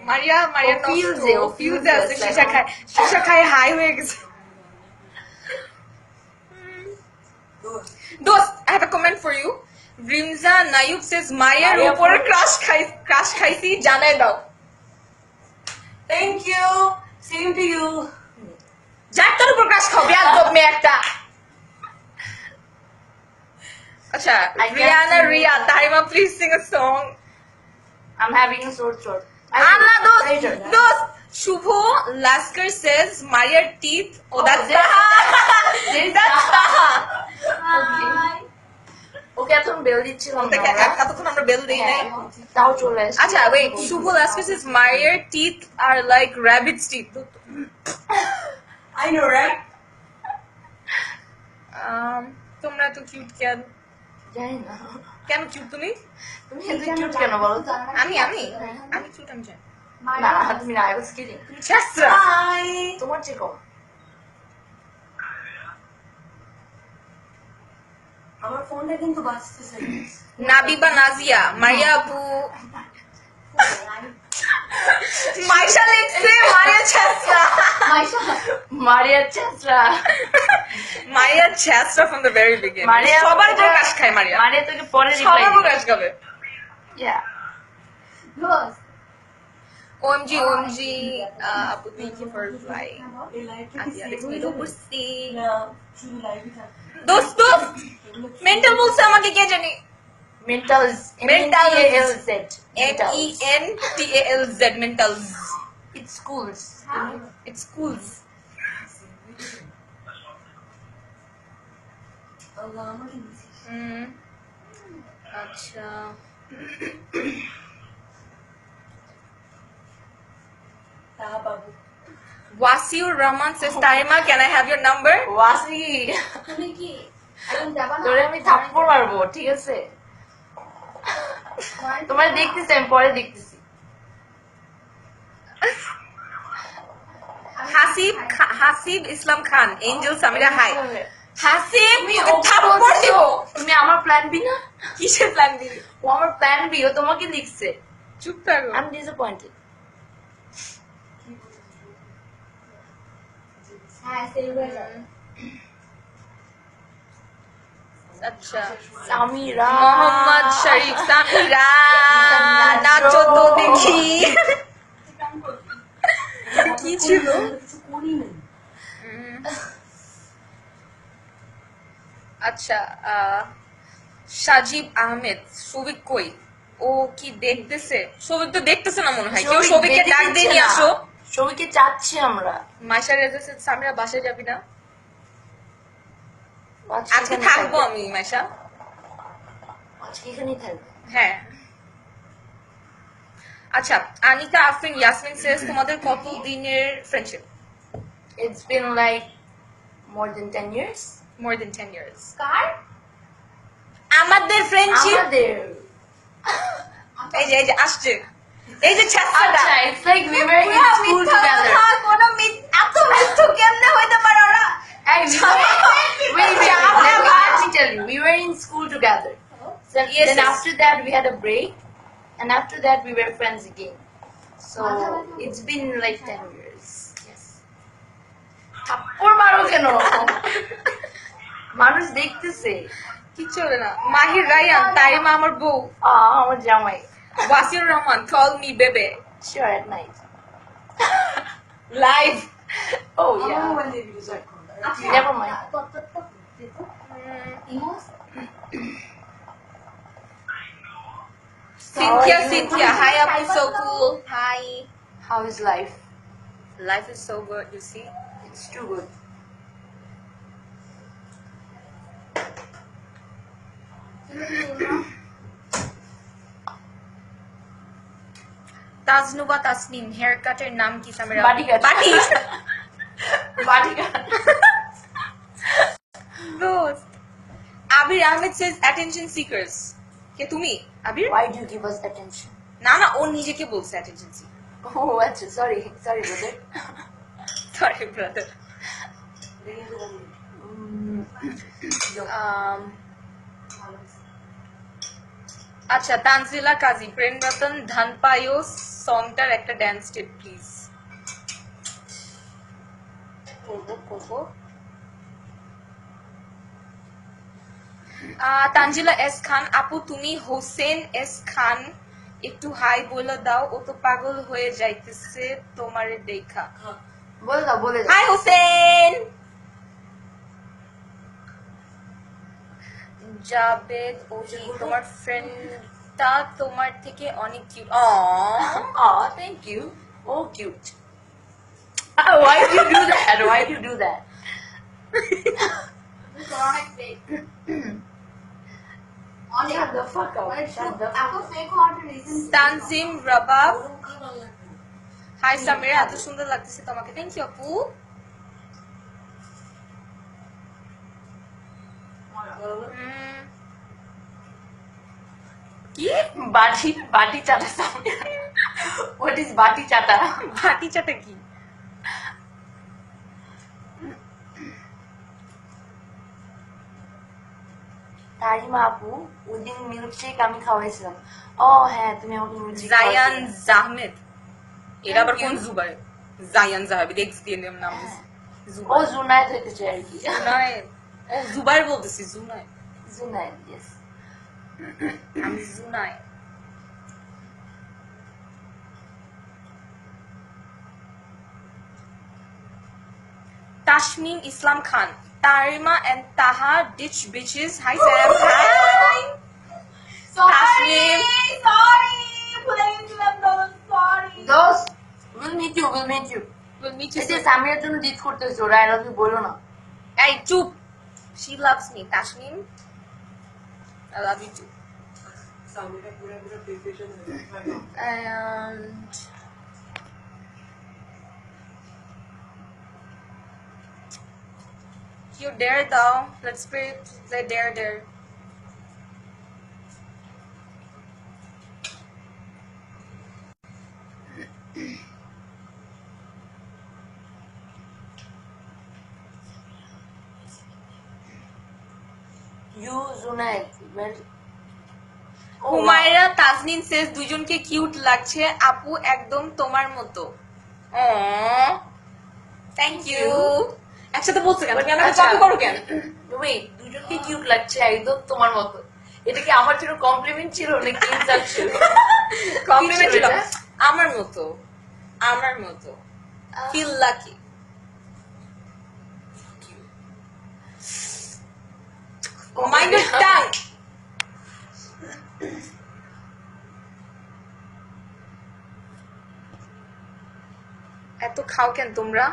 মারিয়া ও feels এ, ও ফিউজ feels আছে, এ, শিশা খায় হাই হয়ে গেছে। Dost, I have a comment for you. Rimza Nayub says, মারিয়ার মারিয়া উপরে for- ক্রাশ খাইছি জানাই দাও। Thank you same to you যার তোর উপর ক্রাশ খাও বেয়াদব মেয়ে একটা। আচ্ছা, I can't Rihanna sing. Ria, Tarima, please sing a song. I'm having a sore throat. Anna, Later. dost. Shubho Lasker says, Maria's teeth. Oh, that's there- Taha. That's Taha. Okay এখন bell দিচ্ছিলাম না আমরা। এতক্ষণ আমরা bell দিই নাই। হ্যাঁ, তাও চলে আসছে। আচ্ছা, wait. Shubho Lasker says, Maria's teeth are like rabbit's teeth. I know right তোমরা তো কিউট কেন? জানি না কেন কিউট তুমি? তুমি এত কিউট কেন বলো তো? আমি আমি আমি কিউট আমি জানি। না তুমি না, I was kidding. তুমি ছেঁচড়া। তোমার চেয়ে কম। আমার ফোনটা কিন্তু বাজতেছে নাবিবা নাজিয়া মারিয়া আপু মাইশা লিখছে মারিয়া ছেঁচড়া। মারিয়া ছেঁচড়া। মারিয়া ছেঁচড়া from the very beginning. মারিয়া সবার প্রকাশ খায় মারিয়া। মারিয়া তোকে পরে রিপ্লাই সবার প্রকাশ খাবে। ইয়া OMG OMG আপু thank you for replying. আতিয়া দেখি রূপসী দোস্ত মেন্টাল বলছে আমাকে কে জানি। Mental Mental. MENTALZ MENTALZ mental. It's schools. It's schools. আচ্ছা Wasiur Rahman says Tarima can I have your number? Wasi তুমি কি এখন যাবা না? তোরে আমি থাপ্পড় মারবো, ঠিক আছে? তোমার দেখতেছি, আমি পরে দেখতেছি। Hasib Islam Khan Angel Samira hi Hasib তুমি থাপ্পড় দিব। তুমি আমার প্ল্যান বি না? কিসের প্ল্যান দিবি? ও আমার প্ল্যান বি, ও তোমাকে লিখছে। চুপ থাকো। I'm disappointed. হ্যাঁ সেই হয়ে যাবে আচ্ছা সামিরা মোহাম্মদ শরীফ সামিরা নাচো তো দেখি কি ছিল কিছু করি না আচ্ছা সাজিব আহমেদ সবিক কই ও কি দেখতেছে সবিক তো দেখতেছে না মনে হয় কেউ সবিককে ডাক দিয়ে নিয়ে আসো সবিককে চাচ্ছি আমরা মাইশা রেজাসে সামিরা বাসায় যাবি না আজকে থাকবো আমি মাইশা আজকে এখানেই থাকবো হ্যাঁ আচ্ছা আনিকা আফরিন ইয়াসমিন সেস তোমাদের কত দিনের friendship It's been like more than 10 years. more than 10 years কার আমাদের ফ্রেন্ডশিপ আমাদের এই যে আসছে এই যে ছাত্রটা আচ্ছা, it's like we were in school together. কোনো এত মিথ্যু কেমনে হইতে পারে ওরা Hey, wait, let me tell you. We were in school together. Then, Yes, then yes. after that, we had a break. And after that, we were friends again. So, it's been like 10 years. Yes. থাপ্পড় মারো কেন? মানুষ দেখতেছে। কিচ্ছু হবে না মাহির Ryan Taymiyyah আমার বউ আমার জামাই। Wasiur Rahman call me baby Sure, at night. Live Oh, yeah. Never mind. Cynthia hi apu so cool hi How is life? life is so good you see It's too good. Tajnuba Tasnim hair কাটের নাম কি Samira Bodyguard. বাটি Bodyguard. দোস্ত আবির Ahmed says attention seekers কে তুমি আবির Why do you give us attention? না না ও নিজেকে বলছে attention seeker Oh, আচ্ছা, sorry, brother. sorry brother আচ্ছা তানজিলা কাজী প্রেম রতন ধানপায়ো সংটার একটা ড্যান্স স্টেপ প্লিজ করবো তানজিলা এস খান আপু তুমি হোসেন এস খান একটু হাই বলে দাও ও তো পাগল হয়ে যাইতেছে তোমারে দেখা বলে দাও হাই হোসেন জাবেদ ওহি তোমার ফ্রেন্ডটা তোমার থেকে অনেক cute Aw, thank you. Oh, cute. Why do you do that? Why do you do that? অনেক ফেক অনেক Shut the fuck up. Shut the fuck এত ফেক হওয়ার রিজন তানজিম রবাব হাই সামিরা এত সুন্দর লাগতেছে তোমাকে থ্যাংক ইউ আপু কি বাটি চাটা সামিয়া হোয়াট ইজ বাটি চাটা ভাটি চাটা কি? তারিমা আপু ওইদিন মিল্কশেক আমি খাওয়াইছিলাম। ও হ্যাঁ তুমি আমাকে মিল্কশেক জায়ান জাহমেদ। এরা আবার কোন জুবাই? জায়ান জাহাবিদ এক্স দিয়ে নাম ও জুবাই। জুনায়েদ হইতে চাই আর কি। জুনায়েদ। ও জুবাইর বলতেছি, জুনায়েদ। জুনায়েদ ইয়েস। আমি Junaid. Tashmim Islam Khan. Tarima and Taha ditch bitches. Hi Sam. Hi. Sorry Tasneem. Sorry ভুলে গেছিলাম দোস্ত সরি দোস্ত will meet you will meet you. We'll meet you এই যে soon. সামিয়ার জন্য ডিট করতেছো ওরা আই লাভ ইউ বলো না। Hey, chup. She loves me. Tashmim. I love you too. And you dare though. Let's play dare. You Junayed Humayra Tajnin says দুইজনকে cute লাগছে আপু একদম তোমার মতো। Thank you. একসাথে বলছো কেন? তুমি আমাকে কপি করো কেন? ওয়েট দুজনকে কিউট লাগছে একদম তোমার মতো। এটা কি আমার জন্য কমপ্লিমেন্ট ছিল নাকি ইনসাল্ট ছিল? কমপ্লিমেন্ট ছিল। এটা? আমার মতো। Feel lucky. Mind your tongue. এত খাও কেন তোমরা?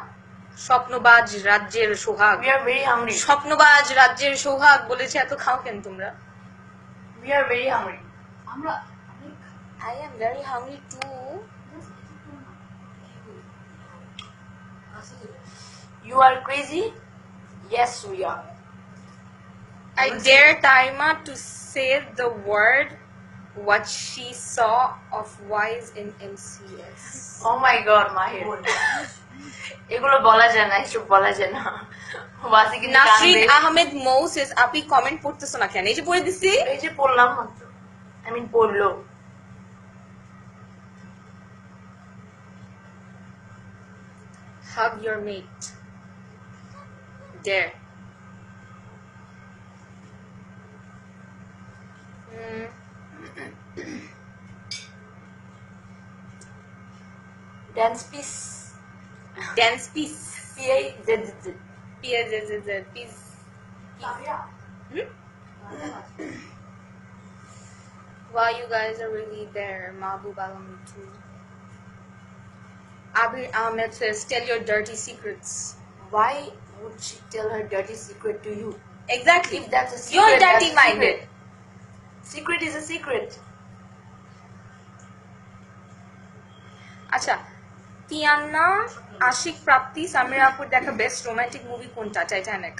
স্বপ্নবাজ রাজ্যের সোহাগ। We are very hungry. স্বপ্নবাজ রাজ্যের সোহাগ বলেছে এত খাও কেন তোমরা? We are very hungry. আমরা I am very hungry too. You are crazy? Yes, we are. I dare Taima to say the word what she saw of Wise in MCS. Oh my god, Mahir. এগুলো বলা যায় না, এসব বলা যায় না। বাসি কিন্তু Nasrin কান্দে। Ahmed Mo says আপনি কমেন্ট পড়তেছো না কেন? এই যে পড়ে দিছি। এই যে পড়লাম মাত্র। I mean পড়লো। Hug your mate. Dare. Dance piece. Dance piece. P-I-Z-Z. Peace. Samia Wow, you guys are really there. Mahbub Alami too. Abir Ahmed says, tell your dirty secrets. Why would she tell her dirty secret to you? Exactly. If that's a secret, You're that's a dirty-minded. Secret is a secret. আচ্ছা, তিয়ান্না আশিক প্রাপ্তি সামিরা আপুর দেখা best romantic movie কোনটা? Titanic.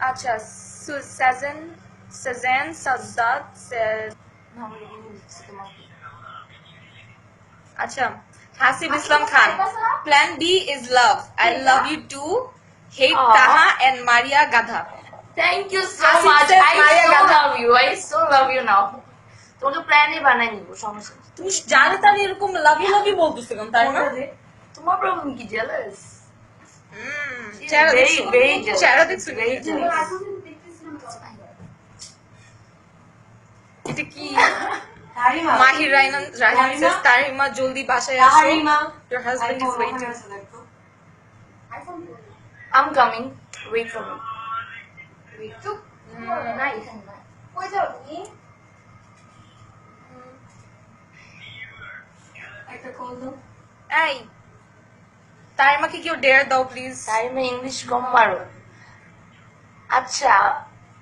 আচ্ছা, Sazan Sazzad says আচ্ছা, Hasib Islam Khan plan B is love I love you too hate Aw. Taha and Maria গাধা। Thank you so Asif much. says I Maya so Gadha. love you. I so love you now. তোমাকে প্ল্যানই বানাই নিব সমস্যা নেই। তুমি জানো তার এরকম লাভ ইউ বলতেছে কেন? তাই না? তোমার প্রবলেম কি জেলাস? চেহারা very দেখছো? very jealous. চেহারা দেখছো? Very jealous. এতদিন দেখতেছিলাম তো। এটা কি? তারিমা মাহির রায়হান says তারিমা জলদি বাসায় আসো, Tarima your husband is waiting. IPhone I'm coming. Wait for me. চুপ না এখানে না। কই যাও তুমি একটা কল দাও। এই তারিমাকে কেউ ডেয়ার দাও প্লিজ। তারিমা ইংলিশ কম পারো। আচ্ছা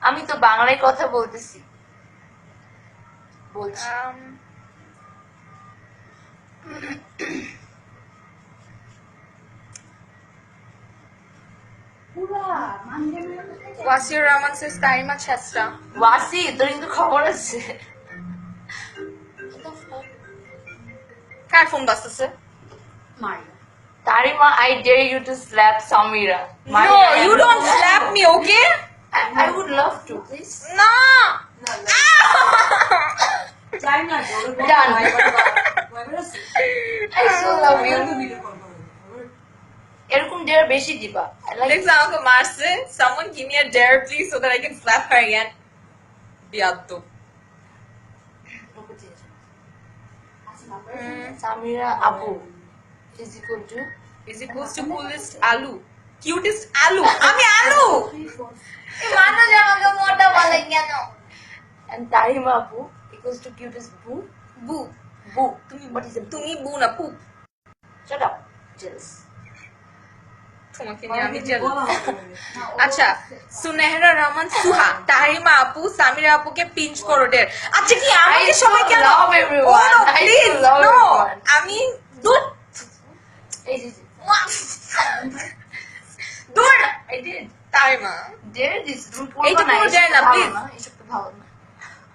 আমি তো বাংলায় কথা বলতেছি। বলছি পুরা Wasir Rahman says Tarima Chesta. Wasi তোর কিন্তু খবর আছে কার ফোন বাজতেছে? Maria Tarima I dare you to slap Samira No, you don't slap me, okay? I would love to please No. Time না বলো Done. I I so love you video call করো এরকম ডেয়ার বেশি দিবা I like Next time Uncle Marcin, someone give me a dare please so that I can slap her again. Biatto. Samira Abu is equal to Is equals to coolest alu. Cutest alu. আমি আলু. মানুষ আমাকে মোটা বলে কেন? and Tarima Abu equals to cutest boo বু. boo what is a boo তুমি বু না পু. shut up jealous তোমাকে নিয়ে আমি জেল। বলা হবে আচ্ছা সুনেহরা রহমান সুহা তাহিমা আপু সামিরা আপুকে পিঞ্চ করো ডের। আচ্ছা কি আমাকে I সবাই কেন? love everyone. Oh, no, I please, love no. everyone. আমি দূর এই যে দূর I did তাহিমা dare this তুমি এইটা পড়বা না পুরো dare না, please. এইসব তো ভালো না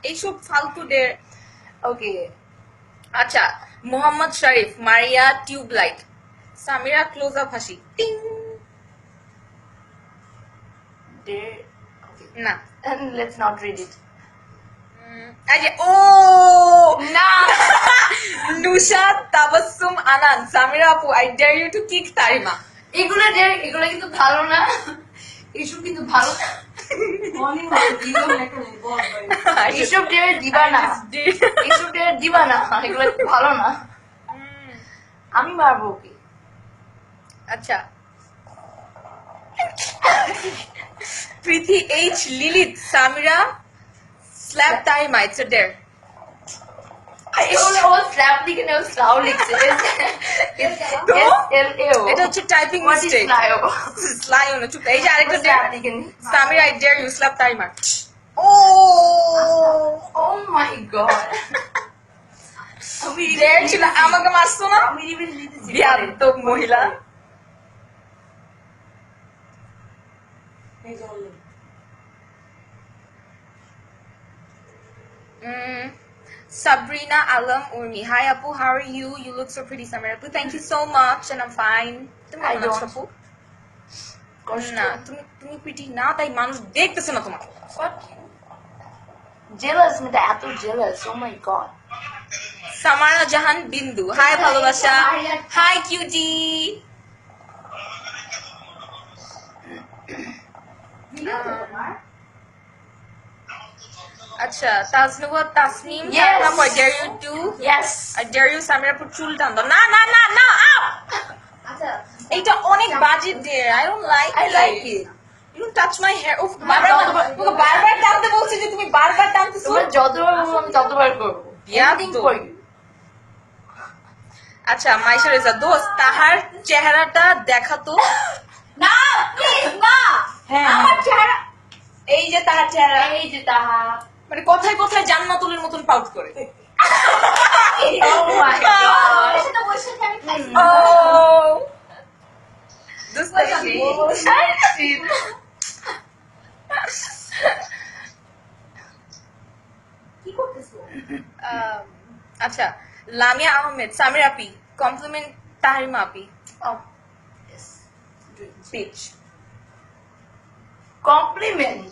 এইসব ফালতু ডের। ওকে আচ্ছা Mohammad Sharif Maria tubelight Samira close up হাসি টিং dare okay না and let's not read it এই যে ও না নুশা তাবাসসুম আনান সামিরা আপু I dare you to kick Tarima. এগুলো কিন্তু ভালো না এইসব কিন্তু ভালো না মর্নিং ভিডিও একটা নেই বল ভাই এইসব ডেয়ার দিবা না এইসব ডেয়ার দিবা না এগুলো ভালো না আমি মারবো ওকে আচ্ছা Preeti H Lilit Samira slap Tarima it's a dare. ও স্ল্যাপ লিখে নেও স্লাও লিখছে তো? SLAO এটা হচ্ছে টাইপিং What is মিস্টেক। স্লাও স্লাই না চুপ এই যে আরেকটা স্ল্যাপ ডেয়ার লিখে নি Samira I dare you slap Tarima. ও Oh my god. আমি ডেয়ার ছিল আমাকে মারছো না আমি রিভিল দিতেছি বিয়াদব মহিলা। এই জল Sabrina Alam Urmi. Hi Apu, how are you? You look so pretty, Samira Apu. Thank you so much, and I'm fine. তুমি I কেমন আছো, don't. আপু? কষ্ট না তুমি pretty না তাই মানুষ দেখতেছে না তোমাকে। জেলাস মেটা এত জেলাস ও মাই গড সামারা জাহান বিন্দু হাই ভালোবাসা হাই কিউটি। আচ্ছা Tajnuba Tasnim Yes. I dare you to yes I dare you Samira Apu চুল টান দাও। না না না না আউ! আচ্ছা এইটা অনেক বাজে dear I don't like I like it. You don't touch my hair. উফ বারবার বারবার টানতে বলছি যে তুমি বারবার টানতেছো। তোমরা যতবার বলবো আমি ততবার করবো বিয়াদব। Anything for you. আচ্ছা মাইশা রেজা দোস্ত তাহার চেহারাটা দেখাতো। না প্লিজ না হ্যাঁ আমার চেহারা এই যে তাহার চেহারা এই যে তাহা মানে কথায় কথায় জান্নাতুলের মতন পাউট করে। Oh my god. সেটা বসে আমি খাইছি ও দুস্তাখি। কি করতেছো আচ্ছা লামিয়া আহমেদ সামির আপি কমপ্লিমেন্ট তাহরিমা আপি Oh, yes. Beach Compliment.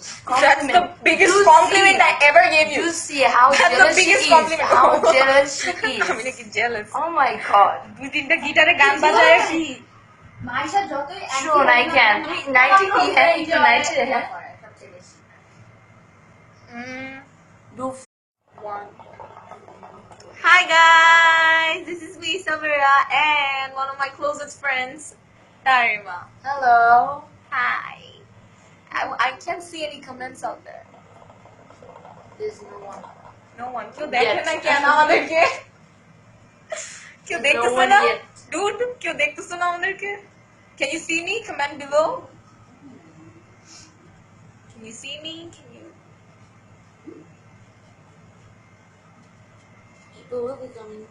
That's the biggest compliment I ever gave you. You see how That's the jealous she biggest is. compliment. How jealous she আমি is. নাকি jealous Oh my god. দুই তিনটা গিটারে গান বাজায় কি মাইশা যতই Sure, I can. তুমি 90 কি হ্যাঁ একটু 90 হ্যাঁ সবচেয়ে বেশি do Hi guys, this is me Samira and one of my closest friends, Tarima. hello. Hi. I can't see any comments out there. There's no one. No one. কেউ দেখে Yes. না কেন আমাদেরকে? কেউ No দেখতেছে one না? yet. Dude, কেউ দেখতেছে না আমাদেরকে? Can you see me? Comment below. Can you see me? Can you? People will be coming.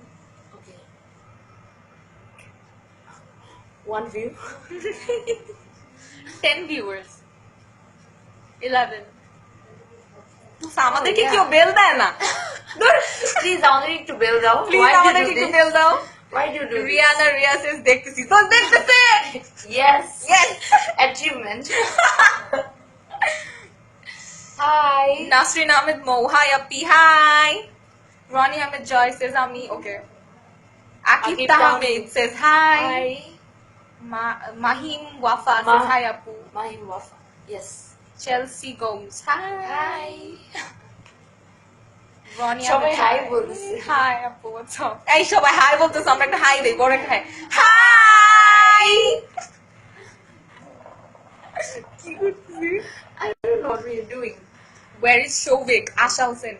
Okay. One view. 10 viewers. 11. আমাদেরকে কেউ বেল দেয় না। প্লিজ আমাদের একটু বেল দাও। প্লিজ আমাদেরকে একটু বেল দাও। Why do you do this? Rihanna Riya says দেখতেছি তো দেখতেছে। Yes. Yes. Achievement. Hi. Nasrin Ahmed Mo, hi Appi, hi. Ronnie Ahmed Joy says Ami, okay. Akif Akif Tahmid says hi. Hi. Mahim Wafa says Ma- hi Apu. Mahim Wafa. Yes. Chelsea Gomes, hi. Hi. Ronnie সবাই Ahmed hi Joy. বলতেছে। Hi Apu, what's up? এই সবাই hi বলতেছে, আমরা একটা hi দেই, বড় একটা hi. Hi! কি করছিস? I don't know what we're doing. Where is Shovik? Asha Hussain.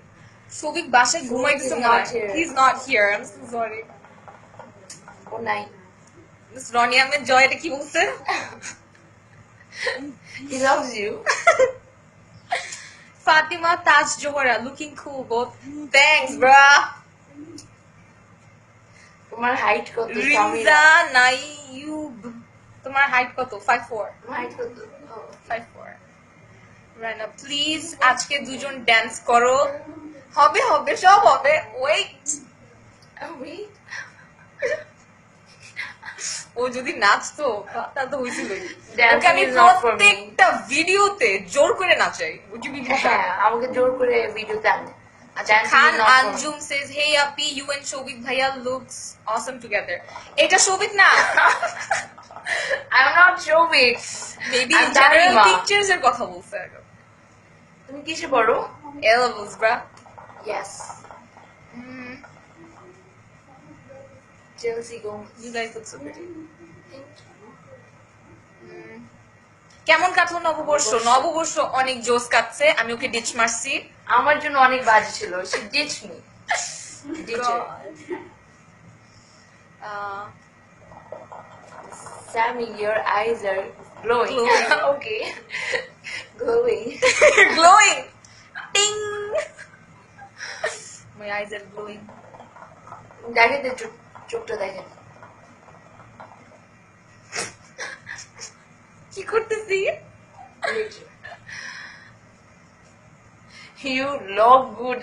Shovik বাসায় ঘুমাইতেছে is মনে not হয়। here. He's not here. I'm so sorry. Oh, nine. Miss Ronnie Ahmed Joy এটা কি বলছে? He loves you. Fatima Taj Johara looking cool both. Thanks, bruh. তোমার height কত? Rinza Naiyub. তোমার height কত? 5'4". তোমার height কত? Oh. 5'4". Rana, please আজকে দুজন dance করো। হবে হবে সব হবে। Wait. Oh, wait. ও যদি নাচতো তাহলে তো হইছিলই। Dancing ওকে আমি is not for me. প্রত্যেকটা ভিডিওতে জোর করে নাচাই। Would you believe that? হ্যাঁ, আমাকে জোর করে ভিডিওতে আনে। আচ্ছা, Dancing Khan is not for me. Anjum says, hey Appi, you and Shobik Bhaiya looks awesome together. এটা শোভিক না। I'm not Shobik. Maybe I'm general Tanima. pictures এর কথা বলছে। তুমি কিসে পড়ো? A levels, bruh. Yes. Chelsea Gomes. You guys look so pretty. কেমন কাটলো নববর্ষ? নববর্ষ অনেক জোস কাটছে। আমি ওকে ডিচ মারছি। আমার জন্য অনেক বাজে ছিল। She ditched me. Ditcher. Sammy, your eyes are glowing. Glowing. Okay. Glowing. Glowing. Ting. My eyes are glowing. দেখে দে চোখটা দেখে। কি করতেছি? You look good.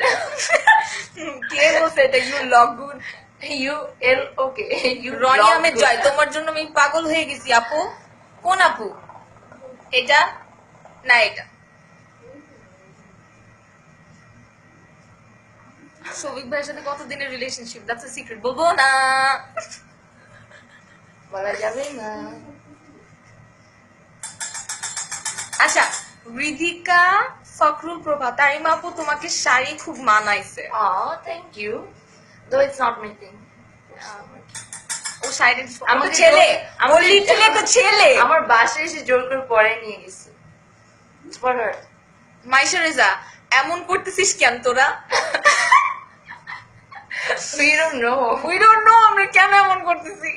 কে বলছে এটা? You look good. You okay. You Roni look Ahmed good. জয়, তোমার জন্য আমি পাগল হয়ে গেছি আপু। কোন আপু? এটা না এটা। শোভিক ভাইয়ের সাথে কতদিনের রিলেশনশিপ? দ্যাটস আ সিক্রেট, বলবো না। বলা যাবে না। আচ্ছা, রিধিকা ফখরুল প্রভা, তারিমা আপু তোমাকে শাড়ি খুব মানাইছে। Oh, thank you. Though it's not my thing. ও শাড়ি আমাকে আমাকে ছেলে, ও লিটলে তো ছেলে। আমার বাসায় এসে জোর করে পরে নিয়ে গেছে। It's for her. Maisha Reza, এমন করতেছিস কেন তোরা? We don't know. We don't know আমরা কেন এমন করতেছি।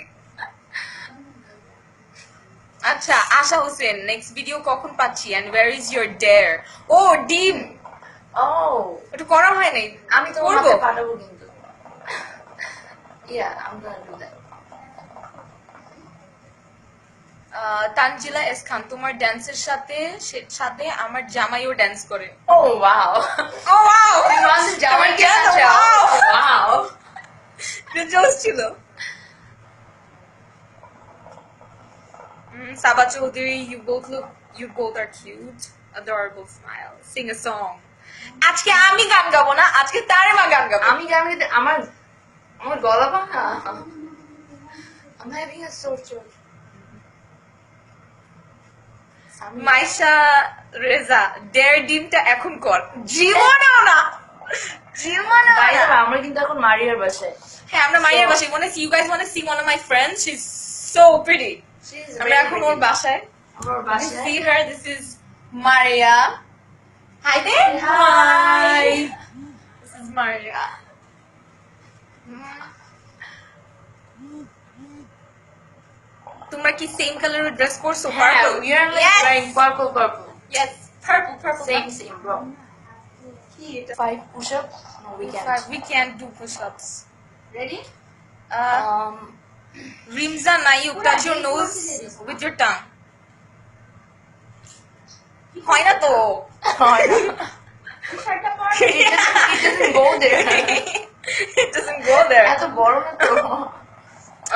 আচ্ছা, আশা হোসেন, নেক্সট ভিডিও কখন পাচ্ছি? and where is your dare? ও ডিম, Oh, এটা করা হয় নাই। আমি তো করবো। ওনাকে পাঠাবো কিন্তু। Yeah, I'm gonna do that. Tanjila S Khan, তোমার ড্যান্সের সাথে আমার জামাইও ড্যান্স করে। Oh, wow. ও ওয়াও, তুমি আমাদের জামাইকে তোমার নাচাও? wow. Wow. এটা জোস ছিল। Sabah Chaudhary, you both are cute, adorable smile. Sing a song. আজকে আমি গান গাবো না, আজকে তারিমা গান গাবো। আমি আমার গলা ভাঙা। I'm having a sore throat. Maisha Reza, dare ডিমটা এখন কর। জীবনেও না, জীবনেও By the না। way, আমরা কিন্তু এখন মারিয়ার বাসায়। হ্যাঁ, আমরা মাইয়ার বাসায়। you guys want to see one of my friends? She's so pretty. She's আমরা very এখন pretty. ওর বাসায়। আমার You বাসায়। see her? This is Maria. Hi there. Hi. This is Maria. তোমরা কি সেম কালারের dress পরছো? Yeah, Purple. we are like Yes. wearing purple. Yes, purple. Same, bro. 5 push-up? No, we can't. We can't do push-ups. Ready? Rimza Nayuk, touch your nose with your tongue. হয় না তো হয় না। শার্টটা পর It doesn't go there. It doesn't go there. এত বড় না তো।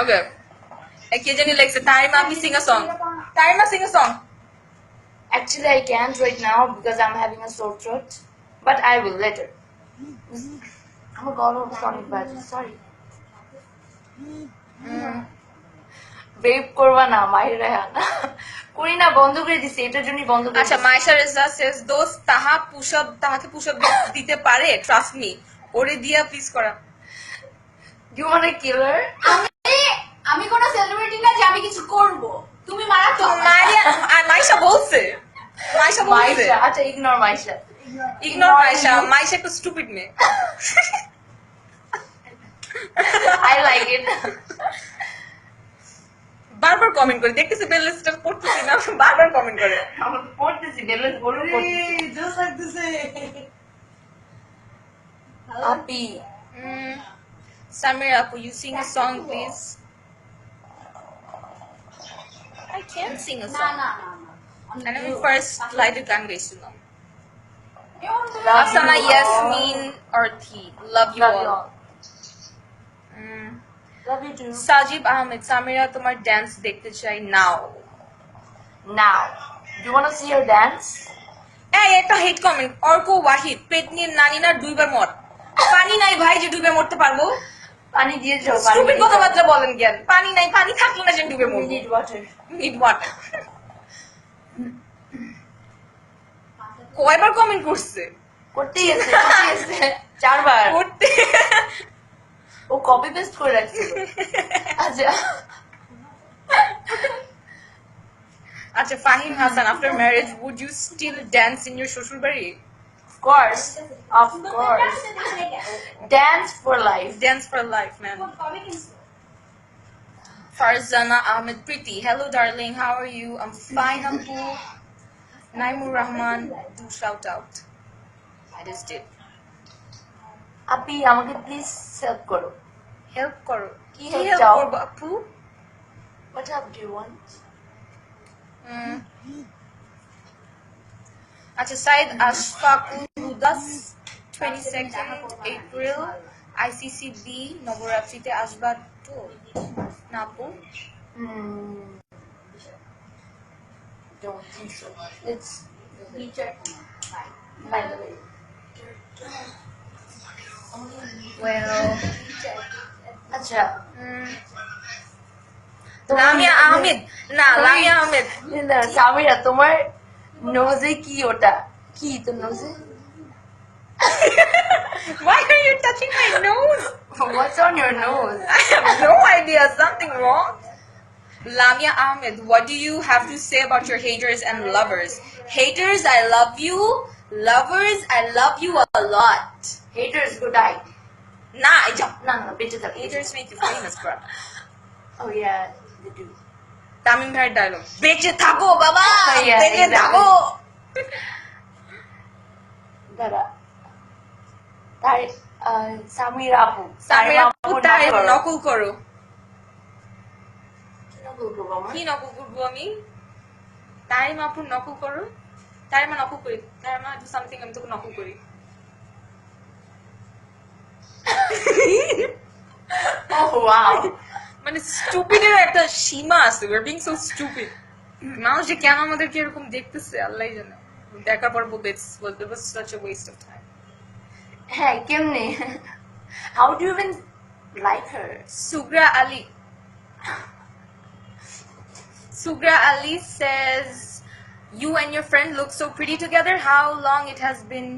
Okay. কে জানি লেখছে তারিমা আপনি sing a song. Tarima sing a song. Actually, I can't right now because I'm having a sore throat. But I will later. আমার গলা অনেক bad. Sorry. বেব করবা না মায়ের না করি না বন্ধ করে দিছি এটার জন্যই বন্ধ করে আচ্ছা মাইশা রেজা says দোস্ত তাহাকে পুশ আপ দিতে পারে ট্রাস্ট মি ওরে দিয়া প্লিজ করা ইউ ওয়ান্ট আ কিলার আমি কোন সেলিব্রিটি না যে আমি কিছু করব তুমি মারা তো মাইশা বলছে মাইশা আচ্ছা ইগনোর মাইশা ইগনোর মাইশা একটু স্টুপিড মেয়ে আই লাইক ইট বারবার কমেন্ট করে দেখতেছি বেল লিস্টটা পড়তেছি না বারবার কমেন্ট করে আমি পড়তেছি বেলেন্স বলুন Hey, just like to say. Api Samir Apu, you sing a song please. I can't sing a না song. না না And আমি first লাইটের গান গাইছিলাম Love Afsana you Yasmin Orthi, love you Love you all. all. Love you too. সাজিব আহমেদ সামিরা তোমার dance দেখতে চাই নাও Now, do you want to see your dance? এই একটা হেট কমেন্ট অর্ক ওয়াহিদ পেট নিয়ে নানি না দুইবার মর পানি নাই ভাই যে ডুবে মরতে পারবো পানি দিয়ে যাও স্টুপিড কথাবার্তা বলেন জ্ঞান পানি নাই পানি থাকলে না যে ডুবে We মরবো need water. নিড ওয়াটার কয়বার কমেন্ট করছে করতেই আছে চারবার করতে ও কপি পেস্ট করে রাখছিল আচ্ছা আচ্ছা Fahim Hasan after marriage would you still dance in your শ্বশুর বাড়ি of course dance for life dance for life man Farzana Ahmed Priti. Hello, darling. How are you? I'm fine, Apu. Naimur Rahman, do shout out. I just did. আপি আমাকে please help করো Help karo. কি Ki help help চাও? korbo, Apu? what help do you want Acha, Said Ashfaqul Hudas, 22nd April, ICCB, Novoratrite Ashba to Napu. don't think so it's by the way Well, আচ্ছা Lamia Ahmed. Nah, Lamia Ahmed. Samira তোমার নোজে কি ওটা কি তো নোজে Why are you touching my nose? what's on your nose I have no idea. Something wrong. Lamia Ahmed, what do you have to say about your haters and lovers? Haters, I love you. Lovers, I love you a lot. haters go die Nah, I don't. না না বেঁচে থাকো Haters make you famous, bro. oh yeah they do Tamim Bhai's dialogue. Beche thako, baba. Yeah, Beche exactly. thako. দাঁড়া তাই সামির আপু Samir Apu tayo নকল করো। নকল কি নকল করবো আমি? তারিমা আপুর নকল করো। তারিমা নকল করি। তারিমা do something আমি তোকে নকল করি। oh wow মানে স্টুপিডের একটা সীমা আছে we are being so stupid মানুষ যে কেন আমাদেরকে এরকম দেখতেছে আল্লাহই জানে দেখার পর বলবে it was such a waste of time হ্যাঁ কেমনে how do you even like her Sugra Ali says you and your friend look so pretty together how long it has been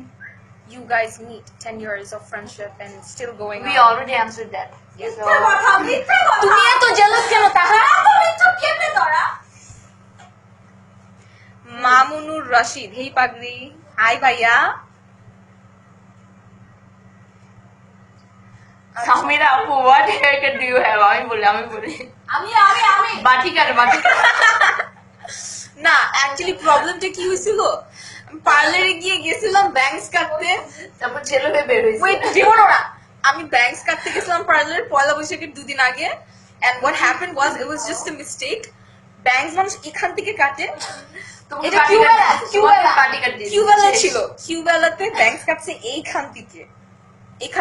you guys meet 10 years of friendship and it's still going we on already answered that Yes. so তুমি এত jealous কেন তাহা কেমনে তোরা মামুনুর রশিদ হেই পাগড়ি high ভাইয়া সামিরা আপু what haircut do you have আমি বলি আমি বাটি কাট না অ্যাকচুয়ালি প্রবলেমটা কি হয়েছিল পার্লারে গিয়ে গেছিলাম ব্যাংকস কাটতে তারপর ছেলে হয়ে বের হয়েছে ওয়েট দিব না আমি ব্যাংকস কাটতে গেছিলাম পার্লারে পয়লা বৈশাখের দুদিন আগে and what happened was it was just a mistake banks মানুষ এখান থেকে কাটে তোমাকে এটা party কিউবেলা card দিয়েছে, কিউবেলা তোমাকে party card দিয়েছে, কিউবেলা শেষ। ছিল কিউবেলাতে ব্যাংকস কাটছে এইখান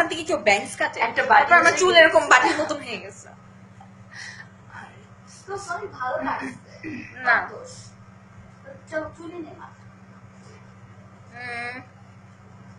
থেকে কেউ ব্যাংকস কাটে একটা বাটি তারপর আমার এসে চুল কেটে এরকম দিয়েছে। বাটির মতন হয়ে গেছে তো সরি ভালো লাগছে না দোষ চলো চুলি নে মাথা উম,